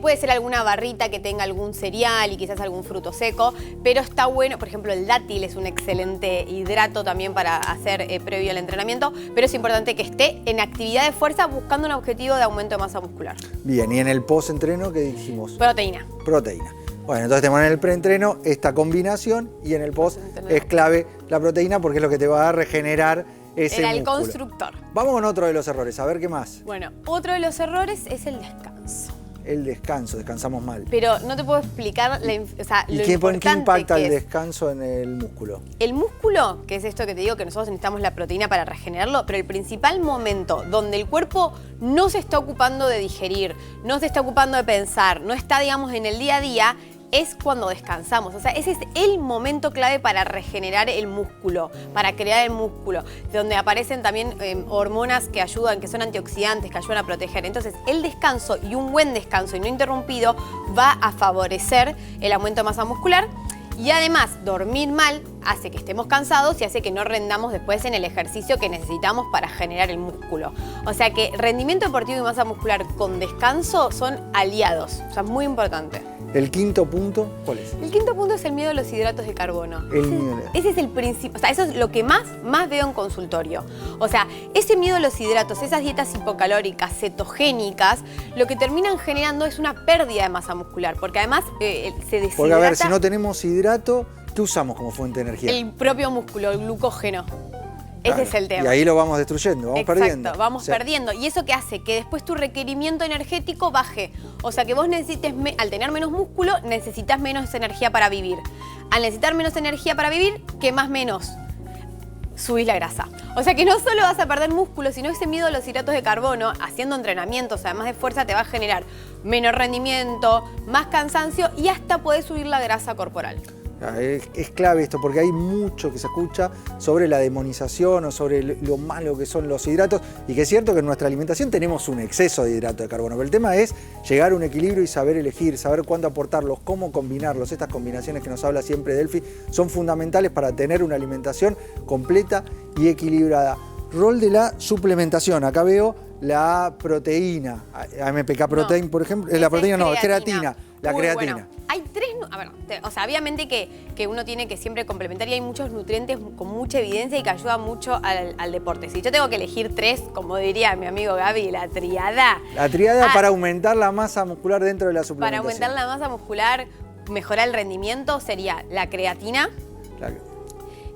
puede ser alguna barrita que tenga algún cereal y quizás algún fruto seco, pero está bueno, por ejemplo, el dátil es un excelente hidrato también para hacer previo al entrenamiento, pero es importante que esté en actividad de fuerza buscando un objetivo de aumento de masa muscular. Bien, y en el post-entreno, ¿qué dijimos? Proteína. Proteína. Bueno, entonces tenemos en el preentreno esta combinación y en el post es clave la proteína porque es lo que te va a regenerar ese Era el músculo. constructor. Vamos con otro de los errores, a ver qué más. Bueno, otro de los errores es el descanso. El descanso, descansamos mal. Pero no te puedo explicar ¿Y lo qué importante impacta que el es. descanso en el músculo? El músculo, que es esto que te digo, que nosotros necesitamos la proteína para regenerarlo, pero el principal momento donde el cuerpo no se está ocupando de digerir, no se está ocupando de pensar, no está, digamos, en el día a día, es cuando descansamos. O sea, ese es el momento clave para regenerar el músculo, para crear el músculo, donde aparecen también hormonas que ayudan, que son antioxidantes, que ayudan a proteger. Entonces, el descanso y un buen descanso y no interrumpido va a favorecer el aumento de masa muscular. Y además, dormir mal hace que estemos cansados y hace que no rendamos después en el ejercicio que necesitamos para generar el músculo. O sea que rendimiento deportivo y masa muscular con descanso son aliados. O sea, es muy importante. El quinto punto, ¿cuál es? El quinto punto es el miedo a los hidratos de carbono. miedo. Ese es el principio, o sea, eso es lo que más veo en consultorio. O sea, ese miedo a los hidratos, esas dietas hipocalóricas, cetogénicas, lo que terminan generando es una pérdida de masa muscular, porque además se deshidrata. Porque a ver, si no tenemos hidrato, ¿qué usamos como fuente de energía? El propio músculo, el glucógeno. Claro, Ese es el tema. Y ahí lo vamos destruyendo, vamos perdiendo. Exacto, vamos O sea, perdiendo. Y eso que hace que después tu requerimiento energético baje. O sea que vos necesites, al tener menos músculo, necesitas menos energía para vivir. Al necesitar menos energía para vivir, quemás menos. Subís la grasa. O sea que no solo vas a perder músculo, sino ese miedo a los hidratos de carbono, haciendo entrenamientos, además de fuerza, te va a generar menos rendimiento, más cansancio y hasta podés subir la grasa corporal. Es clave esto porque hay mucho que se escucha sobre la demonización o sobre lo malo que son los hidratos y que es cierto que en nuestra alimentación tenemos un exceso de hidrato de carbono, pero el tema es llegar a un equilibrio y saber elegir, saber cuándo aportarlos, cómo combinarlos. Estas combinaciones que nos habla siempre Delphi son fundamentales para tener una alimentación completa y equilibrada. Rol de la suplementación, acá veo la proteína, AMPK Protein, por ejemplo, la proteína no, creatina. La creatina. Bueno, hay tres, o sea, obviamente que uno tiene que siempre complementar y hay muchos nutrientes con mucha evidencia y que ayudan mucho al deporte. Si yo tengo que elegir tres, como diría mi amigo Gaby, la triada. La triada para aumentar la masa muscular dentro de la Para suplementación. aumentar la masa muscular, mejorar el rendimiento, sería la creatina.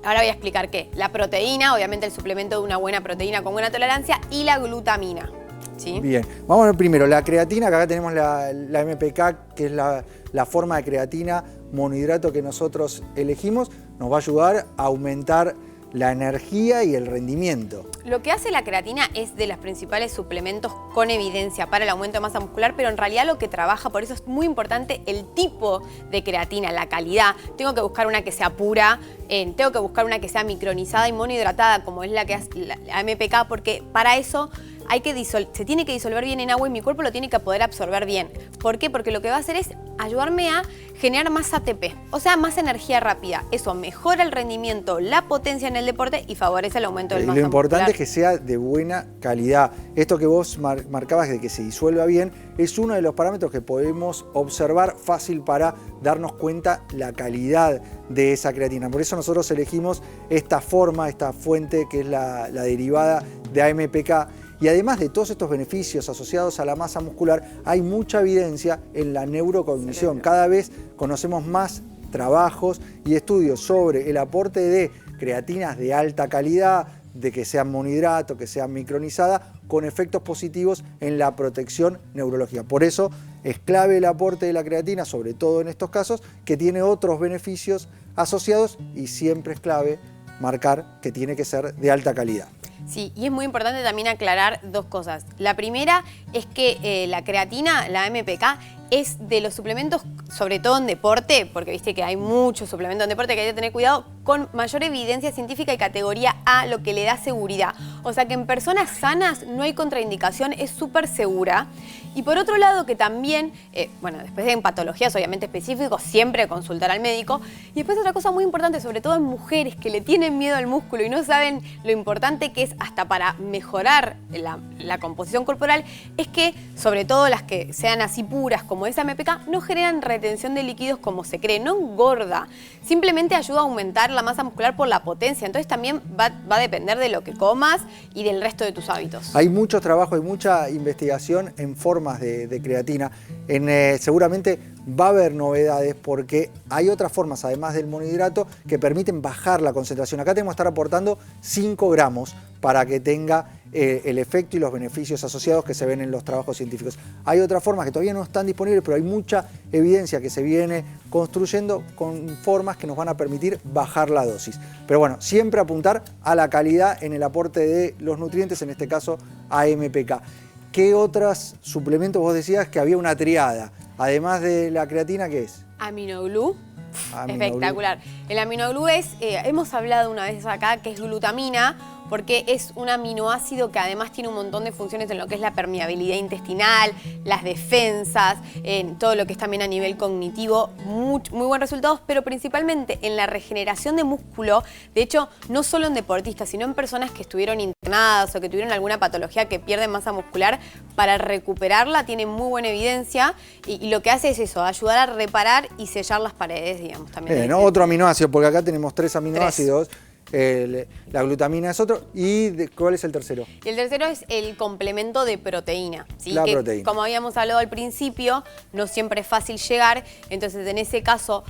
Ahora voy a explicar qué. La proteína, obviamente el suplemento de una buena proteína con buena tolerancia y la glutamina. ¿Sí? Bien, vamos a ver primero la creatina, que acá tenemos la MPK, que es la forma de creatina monohidrato que nosotros elegimos, nos va a ayudar a aumentar la energía y el rendimiento. Lo que hace la creatina es de los principales suplementos con evidencia para el aumento de masa muscular, pero en realidad lo que trabaja, por eso es muy importante el tipo de creatina, la calidad. Tengo que buscar una que sea pura, tengo que buscar una que sea micronizada y monohidratada, como es la que hace la MPK, porque para eso se tiene que disolver bien en agua y mi cuerpo lo tiene que poder absorber bien. ¿Por qué? Porque lo que va a hacer es ayudarme a generar más ATP, o sea, más energía rápida. Eso mejora el rendimiento, la potencia en el deporte y favorece el aumento del masa muscular. Lo importante es que sea de buena calidad. Esto que vos marcabas de que se disuelva bien es uno de los parámetros que podemos observar fácil para darnos cuenta la calidad de esa creatina. Por eso nosotros elegimos esta forma, esta fuente que es la derivada de AMPK. Y además de todos estos beneficios asociados a la masa muscular, hay mucha evidencia en la neurocognición. Cada vez conocemos más trabajos y estudios sobre el aporte de creatinas de alta calidad, de que sean monohidrato, que sean micronizadas, con efectos positivos en la protección neurológica. Por eso es clave el aporte de la creatina, sobre todo en estos casos, que tiene otros beneficios asociados y siempre es clave marcar que tiene que ser de alta calidad. Sí, y es muy importante también aclarar dos cosas. La primera es que la creatina, la MPK, es de los suplementos, sobre todo en deporte, porque viste que hay muchos suplementos en deporte que hay que tener cuidado, con mayor evidencia científica y categoría A, lo que le da seguridad. O sea que en personas sanas no hay contraindicación, es súper segura. Y por otro lado que también, bueno, después de patologías obviamente específicos, siempre consultar al médico. Y después otra cosa muy importante, sobre todo en mujeres que le tienen miedo al músculo y no saben lo importante que es hasta para mejorar la composición corporal, es que sobre todo las que sean así puras como esa MPK, no generan retención de líquidos como se cree, no engorda, simplemente ayuda a aumentar la masa muscular por la potencia. Entonces también va a depender de lo que comas y del resto de tus hábitos. Hay mucho trabajo, hay mucha investigación en formas de creatina. Seguramente va a haber novedades porque hay otras formas, además del monohidrato, que permiten bajar la concentración. Acá tenemos que estar aportando 5 gramos para que tenga el efecto y los beneficios asociados que se ven en los trabajos científicos. Hay otras formas que todavía no están disponibles, pero hay mucha evidencia que se viene construyendo con formas que nos van a permitir bajar la dosis. Pero bueno, siempre apuntar a la calidad en el aporte de los nutrientes, en este caso a MPK. ¿Qué otros suplementos vos decías que había una triada? Además de la creatina, ¿qué es? Aminoglú. Espectacular. El aminoglú es, hemos hablado una vez acá, que es glutamina, porque es un aminoácido que además tiene un montón de funciones en lo que es la permeabilidad intestinal, las defensas, en todo lo que es también a nivel cognitivo, muy buenos resultados, pero principalmente en la regeneración de músculo. De hecho, no solo en deportistas, sino en personas que estuvieron internadas o que tuvieron alguna patología que pierden masa muscular, para recuperarla tiene muy buena evidencia y lo que hace es eso, ayudar a reparar y sellar las paredes, digamos. También otro aminoácido, porque acá tenemos 3 aminoácidos. La glutamina es otro. ¿Y cuál es el tercero? Y el tercero es el complemento de proteína, ¿sí? La que, proteína. como habíamos hablado al principio, no siempre es fácil llegar, entonces en ese caso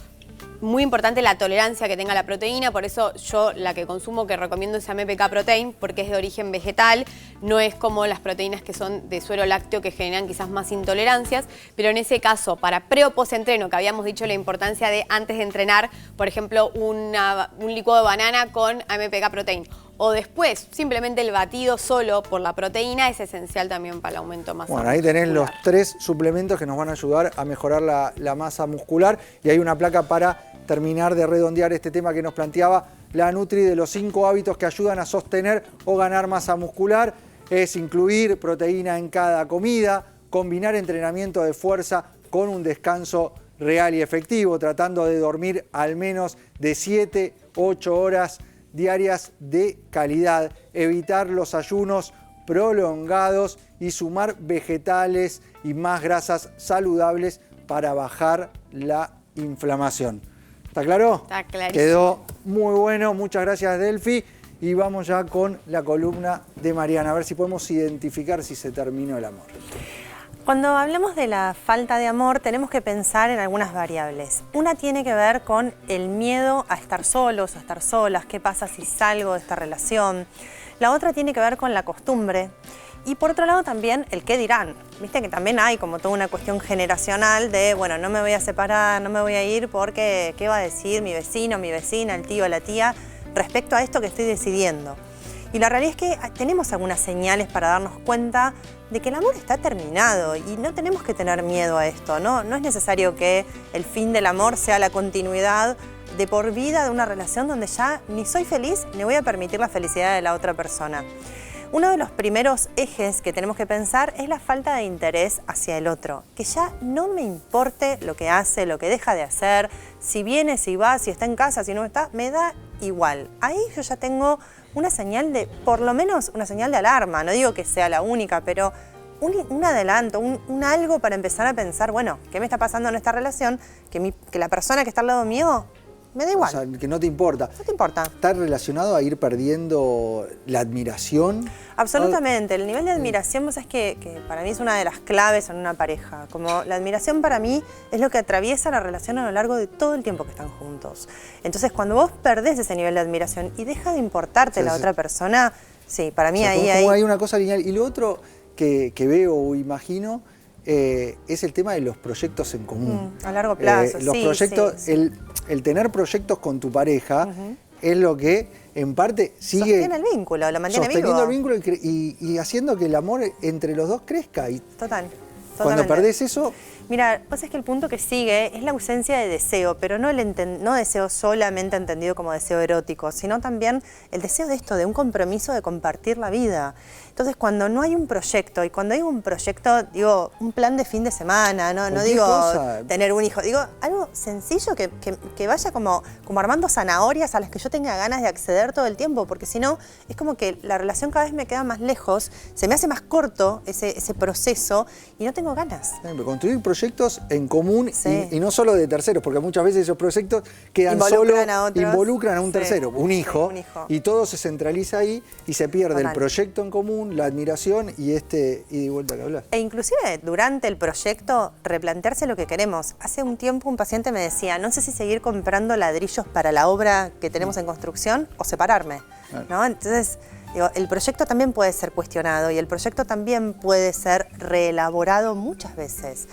muy importante la tolerancia que tenga la proteína, por eso yo la que consumo, que recomiendo, es MPK Protein, porque es de origen vegetal, no es como las proteínas que son de suero lácteo que generan quizás más intolerancias, pero en ese caso, para pre o post-entreno, que habíamos dicho la importancia de antes de entrenar, por ejemplo, un licuado de banana con MPK Protein, o después, simplemente el batido solo por la proteína es esencial también para el aumento de masa muscular. Bueno, ahí tenés los 3 suplementos que nos van a ayudar a mejorar la masa muscular. Y hay una placa para terminar de redondear este tema que nos planteaba la Nutri de los 5 hábitos que ayudan a sostener o ganar masa muscular. Es incluir proteína en cada comida, combinar entrenamiento de fuerza con un descanso real y efectivo, tratando de dormir al menos de 7-8 horas diarias de calidad, evitar los ayunos prolongados y sumar vegetales y más grasas saludables para bajar la inflamación. ¿Está claro? Está clarísimo. Quedó muy bueno, muchas gracias Delphi. Y vamos ya con la columna de Mariana, a ver si podemos identificar si se terminó el amor. Cuando hablamos de la falta de amor, tenemos que pensar en algunas variables. Una tiene que ver con el miedo a estar solos, a estar solas, qué pasa si salgo de esta relación. La otra tiene que ver con la costumbre. Y por otro lado también el qué dirán. Viste que también hay como toda una cuestión generacional de, bueno, no me voy a separar, no me voy a ir porque qué va a decir mi vecino, mi vecina, el tío, la tía, respecto a esto que estoy decidiendo. Y la realidad es que tenemos algunas señales para darnos cuenta de que el amor está terminado y no tenemos que tener miedo a esto, ¿no? No es necesario que el fin del amor sea la continuidad de por vida de una relación donde ya ni soy feliz ni voy a permitir la felicidad de la otra persona. Uno de los primeros ejes que tenemos que pensar es la falta de interés hacia el otro. Que ya no me importe lo que hace, lo que deja de hacer, si viene, si va, si está en casa, si no está, me da igual. Ahí yo ya tengo una señal de, por lo menos una señal de alarma. No digo que sea la única, pero un adelanto, un algo para empezar a pensar, bueno, ¿qué me está pasando en esta relación? Que la persona que está al lado mío me da igual. O sea, que no te importa. No te importa. ¿Está relacionado a ir perdiendo la admiración? Absolutamente. El nivel de admiración, vos sabés que para mí es una de las claves en una pareja. Como la admiración para mí es lo que atraviesa la relación a lo largo de todo el tiempo que están juntos. Entonces, cuando vos perdés ese nivel de admiración y deja de importarte la otra persona, sí, para mí, o sea, como hay una cosa lineal. Y lo otro que veo o imagino es el tema de los proyectos en común. A largo plazo, los proyectos, sí. El tener proyectos con tu pareja es lo que en parte sigue sostiene el vínculo, lo mantiene vivo. Sosteniendo el vínculo y haciendo que el amor entre los dos crezca. Y Total. Cuando perdés eso, Mira, pues es que el punto que sigue es la ausencia de deseo, pero no deseo solamente entendido como deseo erótico, sino también el deseo de esto, de un compromiso de compartir la vida. Entonces, cuando no hay un proyecto, y cuando hay un proyecto, digo, un plan de fin de semana, no digo tener un hijo, digo, algo sencillo que vaya como armando zanahorias a las que yo tenga ganas de acceder todo el tiempo, porque si no, es como que la relación cada vez me queda más lejos, se me hace más corto ese proceso y no tengo ganas. Construir proyectos en común Sí. y no solo de terceros, porque muchas veces esos proyectos quedan involucran a un tercero, un hijo, y todo se centraliza ahí y se pierde el proyecto en común, la admiración y ida y vuelta que hablas. E inclusive durante el proyecto replantearse lo que queremos. Hace un tiempo un paciente me decía, no sé si seguir comprando ladrillos para la obra que tenemos en construcción o separarme, ¿no? Entonces, digo, el proyecto también puede ser cuestionado y el proyecto también puede ser reelaborado muchas veces.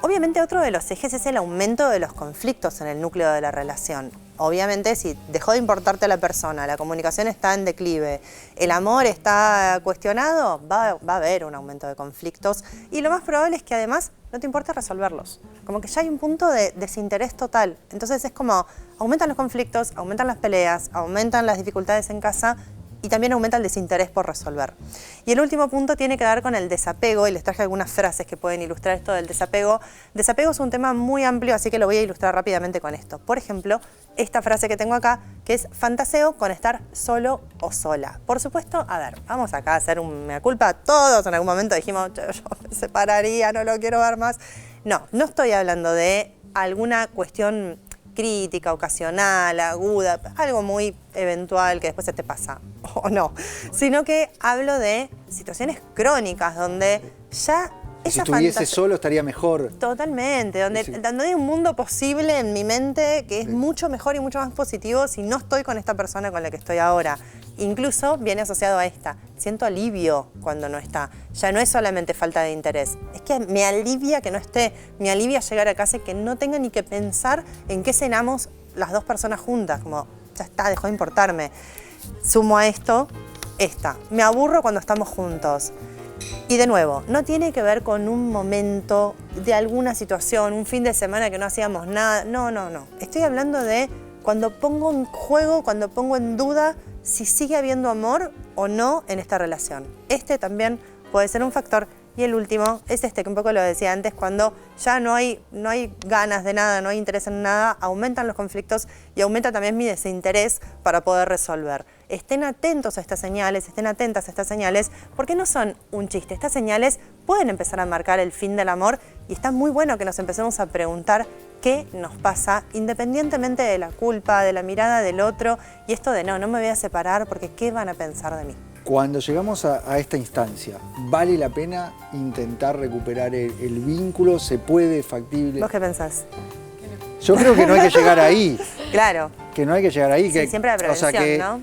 Obviamente otro de los ejes es el aumento de los conflictos en el núcleo de la relación. Obviamente si dejó de importarte la persona, la comunicación está en declive, el amor está cuestionado, va a haber un aumento de conflictos y lo más probable es que además no te importe resolverlos. Como que ya hay un punto de desinterés total. Entonces es como aumentan los conflictos, aumentan las peleas, aumentan las dificultades en casa y también aumenta el desinterés por resolver. Y el último punto tiene que ver con el desapego, y les traje algunas frases que pueden ilustrar esto del desapego. Desapego es un tema muy amplio, así que lo voy a ilustrar rápidamente con esto. Por ejemplo, esta frase que tengo acá, que es fantaseo con estar solo o sola. Por supuesto, a ver, vamos acá a hacer un mea culpa. Todos en algún momento dijimos, yo me separaría, no lo quiero ver más. No estoy hablando de alguna cuestión crítica, ocasional, aguda, algo muy eventual que después se te pasa, o no, sino que hablo de situaciones crónicas donde ya si estuviese solo estaría mejor. Totalmente, donde hay un mundo posible en mi mente que es mucho mejor y mucho más positivo si no estoy con esta persona con la que estoy ahora. Incluso viene asociado a esta. Siento alivio cuando no está. Ya no es solamente falta de interés. Es que me alivia que no esté. Me alivia llegar a casa y que no tenga ni que pensar en qué cenamos las dos personas juntas. Como, ya está, dejó de importarme. Sumo a esto, me aburro cuando estamos juntos. Y de nuevo, no tiene que ver con un momento de alguna situación, un fin de semana que no hacíamos nada. No. Estoy hablando de cuando pongo en juego, cuando pongo en duda si sigue habiendo amor o no en esta relación. También puede ser un factor. Y el último es que un poco lo decía antes, cuando ya no hay ganas de nada, no hay interés en nada, aumentan los conflictos y aumenta también mi desinterés para poder resolver. Estén atentos a estas señales, estén atentas a estas señales, porque no son un chiste. Estas señales pueden empezar a marcar el fin del amor y está muy bueno que nos empecemos a preguntar qué nos pasa, independientemente de la culpa, de la mirada del otro y esto de no me voy a separar porque ¿qué van a pensar de mí? Cuando llegamos a esta instancia, ¿vale la pena intentar recuperar el vínculo? ¿Se puede, factible? ¿Vos qué pensás? Yo creo que no hay que llegar ahí. Claro. Que no hay que llegar ahí. Sí, siempre la prevención, ¿no?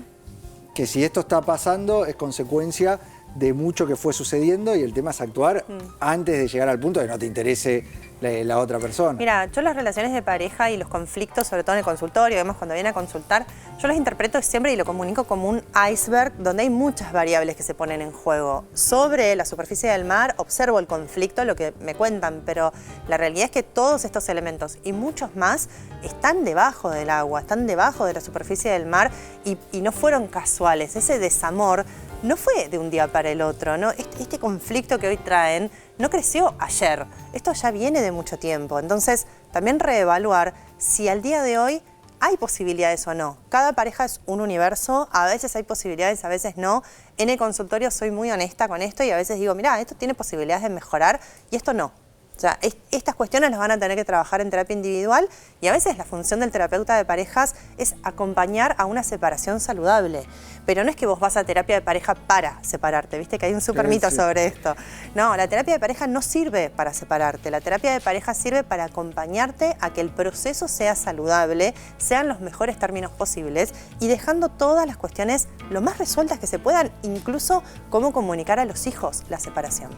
Que si esto está pasando es consecuencia de mucho que fue sucediendo y el tema es actuar antes de llegar al punto de no te interese la otra persona. Mira, yo las relaciones de pareja y los conflictos, sobre todo en el consultorio, además cuando viene a consultar, yo los interpreto siempre y lo comunico como un iceberg donde hay muchas variables que se ponen en juego. Sobre la superficie del mar observo el conflicto, lo que me cuentan, pero la realidad es que todos estos elementos y muchos más están debajo del agua, están debajo de la superficie del mar y no fueron casuales. Ese desamor no fue de un día para el otro, ¿no? Este conflicto que hoy traen no creció ayer, esto ya viene de mucho tiempo. Entonces, también reevaluar si al día de hoy hay posibilidades o no. Cada pareja es un universo, a veces hay posibilidades, a veces no. En el consultorio soy muy honesta con esto y a veces digo, mira, esto tiene posibilidades de mejorar y esto no. O sea, estas cuestiones las van a tener que trabajar en terapia individual y a veces la función del terapeuta de parejas es acompañar a una separación saludable. Pero no es que vos vas a terapia de pareja para separarte, viste que hay un súper mito sobre esto. No, la terapia de pareja no sirve para separarte, la terapia de pareja sirve para acompañarte a que el proceso sea saludable, sean los mejores términos posibles y dejando todas las cuestiones lo más resueltas que se puedan, incluso cómo comunicar a los hijos la separación.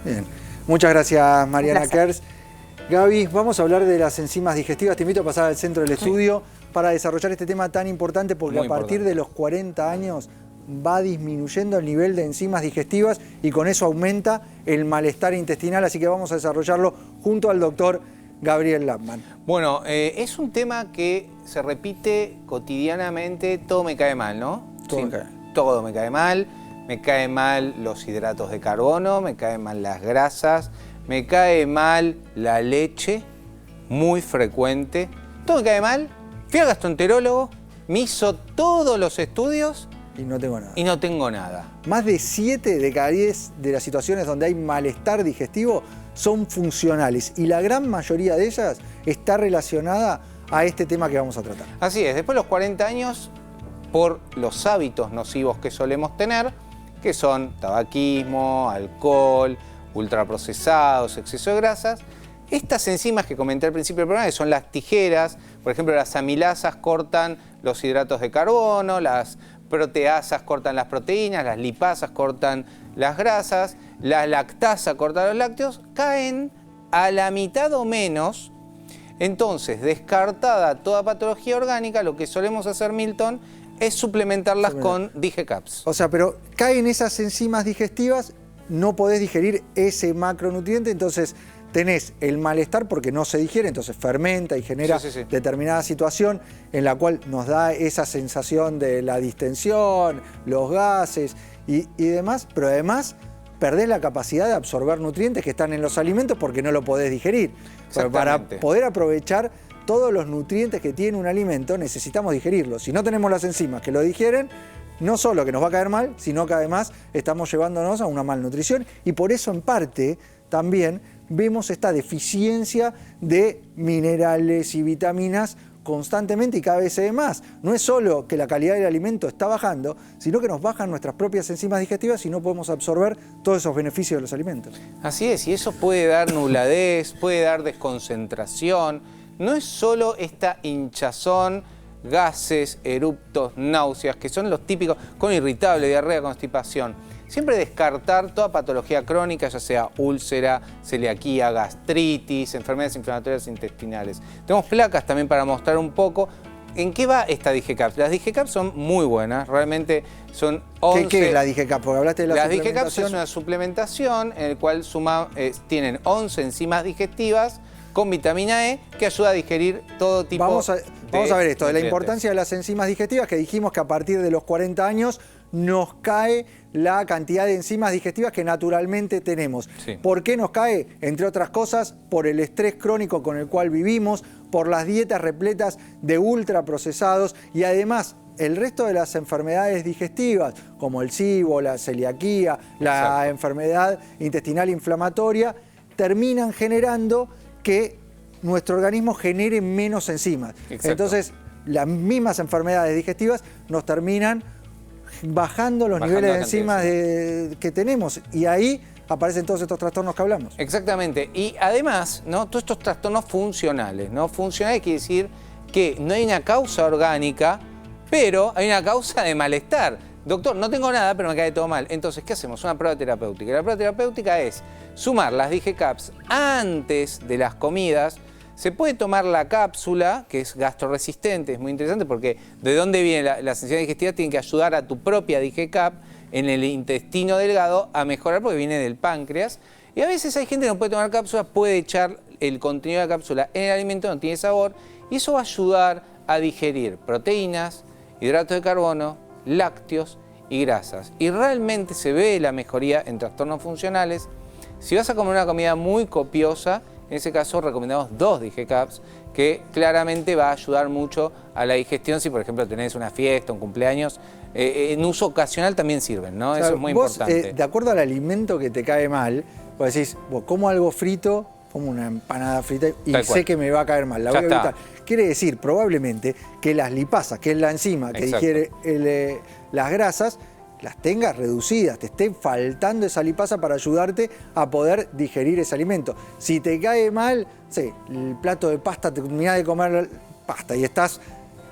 Bien. Muchas gracias, Mariana Kers. Gaby, vamos a hablar de las enzimas digestivas. Te invito a pasar al centro del estudio para desarrollar este tema tan importante porque a partir de los 40 años va disminuyendo el nivel de enzimas digestivas y con eso aumenta el malestar intestinal, así que vamos a desarrollarlo junto al doctor Gabriel Lappman. Bueno, es un tema que se repite cotidianamente, todo me cae mal, ¿no? Todo Sí, me cae. todo me cae mal los hidratos de carbono, me caen mal las grasas, me cae mal la leche, muy frecuente, todo me cae mal. Fui al gastroenterólogo, me hizo todos los estudios Y no tengo nada. y no tengo nada. Más de 7 de cada 10 de las situaciones donde hay malestar digestivo son funcionales y la gran mayoría de ellas está relacionada a este tema que vamos a tratar. Así es, después de los 40 años, por los hábitos nocivos que solemos tener, que son tabaquismo, alcohol, ultraprocesados, exceso de grasas, estas enzimas que comenté al principio del programa, que son las tijeras, por ejemplo, las amilasas cortan los hidratos de carbono, las proteasas cortan las proteínas, las lipasas cortan las grasas, la lactasa corta los lácteos, caen a la mitad o menos. Entonces, descartada toda patología orgánica, lo que solemos hacer, Milton, es suplementarlas con DigeCaps. O sea, pero caen esas enzimas digestivas, no podés digerir ese macronutriente, entonces tenés el malestar porque no se digiere, entonces fermenta y genera Sí. determinada situación en la cual nos da esa sensación de la distensión, los gases y demás, pero además perdés la capacidad de absorber nutrientes que están en los alimentos porque no lo podés digerir. Pero para Exactamente. poder aprovechar todos los nutrientes que tiene un alimento necesitamos digerirlos. Si no tenemos las enzimas que lo digieren, no solo que nos va a caer mal, sino que además estamos llevándonos a una malnutrición y por eso en parte también vemos esta deficiencia de minerales y vitaminas constantemente y cada vez se ve más. No es solo que la calidad del alimento está bajando, sino que nos bajan nuestras propias enzimas digestivas y no podemos absorber todos esos beneficios de los alimentos. Así es, y eso puede dar nubladez, puede dar desconcentración. No es solo esta hinchazón, gases, eruptos, náuseas, que son los típicos, con irritable, diarrea, constipación. Siempre descartar toda patología crónica, ya sea úlcera, celiaquía, gastritis, enfermedades inflamatorias intestinales. Tenemos placas también para mostrar un poco en qué va esta DigeCaps. Las DigeCaps son muy buenas, realmente son 11... ¿Qué es la DigeCap? Porque hablaste de la Las DigeCaps suplementación. es una suplementación en la cual tienen 11 enzimas digestivas con vitamina E que ayuda a digerir todo tipo Vamos a ver esto, de la nutrientes. importancia de las enzimas digestivas, que dijimos que a partir de los 40 años nos cae la cantidad de enzimas digestivas que naturalmente tenemos. Sí. ¿Por qué nos cae? Entre otras cosas, por el estrés crónico con el cual vivimos, por las dietas repletas de ultraprocesados y además el resto de las enfermedades digestivas, como el SIBO, la celiaquía, la Exacto. enfermedad intestinal inflamatoria, terminan generando que nuestro organismo genere menos enzimas. Exacto. Entonces, las mismas enfermedades digestivas nos terminan bajando los Bajando niveles la de enzimas que tenemos. Y ahí aparecen todos estos trastornos que hablamos. Exactamente. Y además, ¿no? Todos estos trastornos funcionales, ¿no? Funcionales quiere decir que no hay una causa orgánica, pero hay una causa de malestar. Doctor, no tengo nada, pero me cae todo mal. Entonces, ¿qué hacemos? Una prueba terapéutica. Y la prueba terapéutica es sumar las DigeCaps antes de las comidas. Se puede tomar la cápsula, que es gastroresistente, es muy interesante porque de dónde viene las enzimas digestivas tienen que ayudar a tu propia DigeCap en el intestino delgado a mejorar porque viene del páncreas. Y a veces hay gente que no puede tomar cápsulas, puede echar el contenido de la cápsula en el alimento, no tiene sabor, y eso va a ayudar a digerir proteínas, hidratos de carbono, lácteos y grasas. Y realmente se ve la mejoría en trastornos funcionales. Si vas a comer una comida muy copiosa, en ese caso recomendamos 2 DigeCaps, que claramente va a ayudar mucho a la digestión si, por ejemplo, tenés una fiesta, un cumpleaños. En uso ocasional también sirven, ¿no? O sea, Eso es muy vos, importante. de acuerdo al alimento que te cae mal, vos decís, como algo frito, como una empanada frita y Tal sé cual. que me va a caer mal, la Ya voy a está. evitar. Quiere decir probablemente que las lipasas, que es la enzima que Exacto. digiere las grasas, las tengas reducidas, te esté faltando esa lipasa para ayudarte a poder digerir ese alimento. Si te cae mal, sí, el plato de pasta, te terminás de comer pasta y estás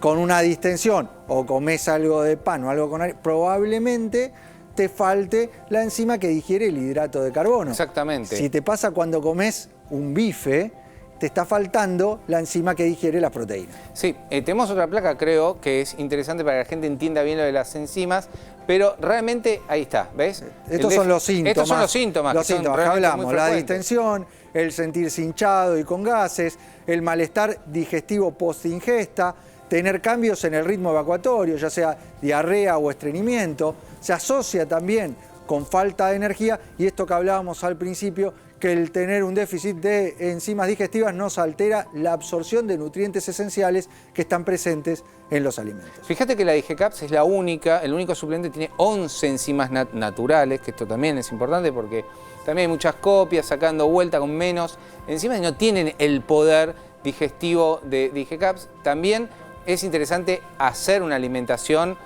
con una distensión o comes algo de pan o algo con aire, probablemente te falte la enzima que digiere el hidrato de carbono. Exactamente. Si te pasa cuando comes un bife, te está faltando la enzima que digiere las proteínas. Sí, tenemos otra placa, creo, que es interesante para que la gente entienda bien lo de las enzimas. Pero realmente, ahí está, ¿ves? Estos son los síntomas. Estos son los síntomas. Los que son síntomas que realmente hablamos, muy la frecuentes. distensión, el sentirse hinchado y con gases, el malestar digestivo post-ingesta, tener cambios en el ritmo evacuatorio, ya sea diarrea o estreñimiento. Se asocia también con falta de energía y esto que hablábamos al principio, que el tener un déficit de enzimas digestivas nos altera la absorción de nutrientes esenciales que están presentes en los alimentos. Fíjate que la DigeCaps es el único suplemento que tiene 11 enzimas naturales, que esto también es importante porque también hay muchas copias sacando vuelta con menos enzimas y no tienen el poder digestivo de DigeCaps. También es interesante hacer una alimentación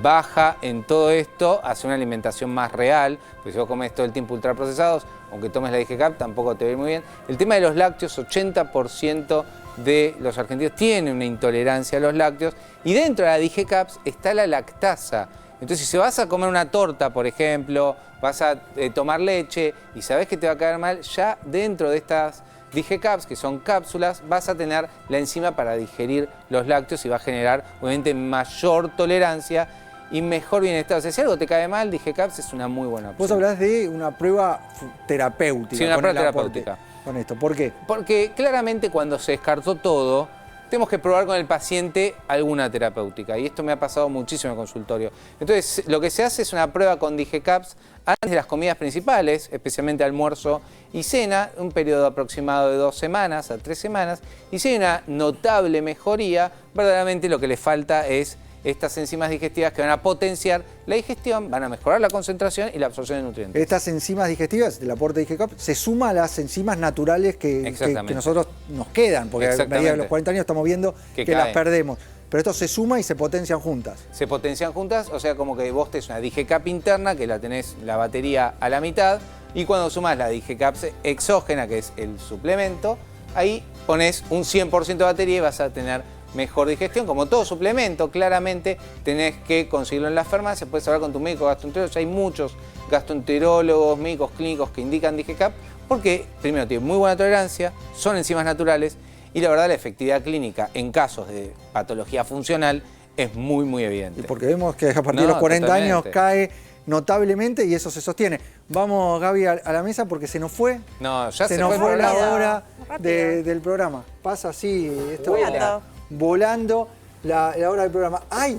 baja en todo esto, hacer una alimentación más real, porque si vos comes todo el tiempo ultraprocesados, aunque tomes la DigeCap, tampoco te va a ir muy bien. El tema de los lácteos, 80% de los argentinos tienen una intolerancia a los lácteos y dentro de la DigeCaps está la lactasa. Entonces, si vas a comer una torta, por ejemplo, vas a tomar leche y sabés que te va a caer mal, ya dentro de estas DigeCaps, que son cápsulas, vas a tener la enzima para digerir los lácteos y va a generar, obviamente, mayor tolerancia y mejor bienestar. O sea, si algo te cae mal, DigeCaps es una muy buena opción. Vos hablás de una prueba terapéutica. Sí, una con prueba el aporte, terapéutica. Con esto, ¿por qué? Porque claramente cuando se descartó todo, tenemos que probar con el paciente alguna terapéutica. Y esto me ha pasado muchísimo en el consultorio. Entonces, lo que se hace es una prueba con DigeCaps antes de las comidas principales, especialmente almuerzo y cena, un periodo aproximado de 2 semanas a 3 semanas. Y si hay una notable mejoría, verdaderamente lo que le falta es estas enzimas digestivas que van a potenciar la digestión, van a mejorar la concentración y la absorción de nutrientes. Estas enzimas digestivas del aporte de DigeCap se suma a las enzimas naturales que nosotros nos quedan, porque a medida de los 40 años estamos viendo que las perdemos. Pero esto se suma y se potencian juntas. Se potencian juntas, o sea, como que vos tenés una DigeCap interna, que la tenés la batería a la mitad, y cuando sumás la DigeCap exógena, que es el suplemento, ahí pones un 100% de batería y vas a tener mejor digestión. Como todo suplemento, claramente tenés que conseguirlo en las farmacias, puedes hablar con tu médico gastroenterólogo, ya hay muchos gastroenterólogos, médicos clínicos que indican DigeCap, porque primero tiene muy buena tolerancia, son enzimas naturales y la verdad la efectividad clínica en casos de patología funcional es muy, muy evidente. Y porque vemos que a partir de los 40 años cae notablemente y eso se sostiene. Vamos, Gaby, a la mesa porque se nos fue. No, ya se nos fue la hora Rápido. del programa. Pasa así, esto Volando. volando la hora del programa. ¡Ay!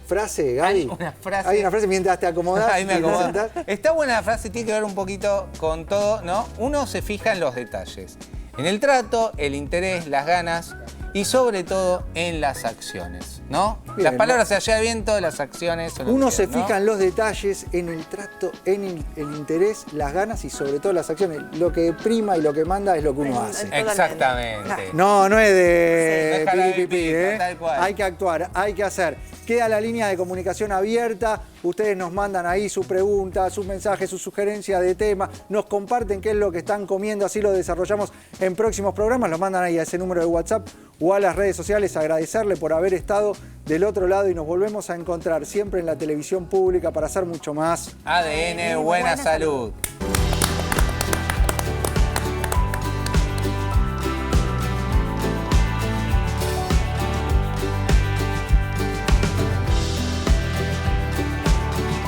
Frase, Gaby. Hay una frase mientras te acomodás. Ahí me acomodo. Está buena la frase, tiene que ver un poquito con todo, ¿no? Uno se fija en los detalles. En el trato, el interés, las ganas y sobre todo en las acciones, ¿no? Bien, las palabras se llevan viento, las acciones son Uno las se que, ¿no? fija en los detalles, en el trato, en el interés, las ganas y sobre todo las acciones. Lo que prima y lo que manda es lo que uno hace. Exactamente. No es de Sí, no es cara de pi, pi, pi, pipita, tal cual. Hay que actuar, hay que hacer. Queda la línea de comunicación abierta. Ustedes nos mandan ahí sus preguntas, sus mensajes, sus sugerencias de tema. Nos comparten qué es lo que están comiendo. Así lo desarrollamos en próximos programas. Los mandan ahí a ese número de WhatsApp o a las redes sociales. Agradecerle por haber estado del otro lado y nos volvemos a encontrar siempre en la televisión pública para hacer mucho más. ADN, buena salud.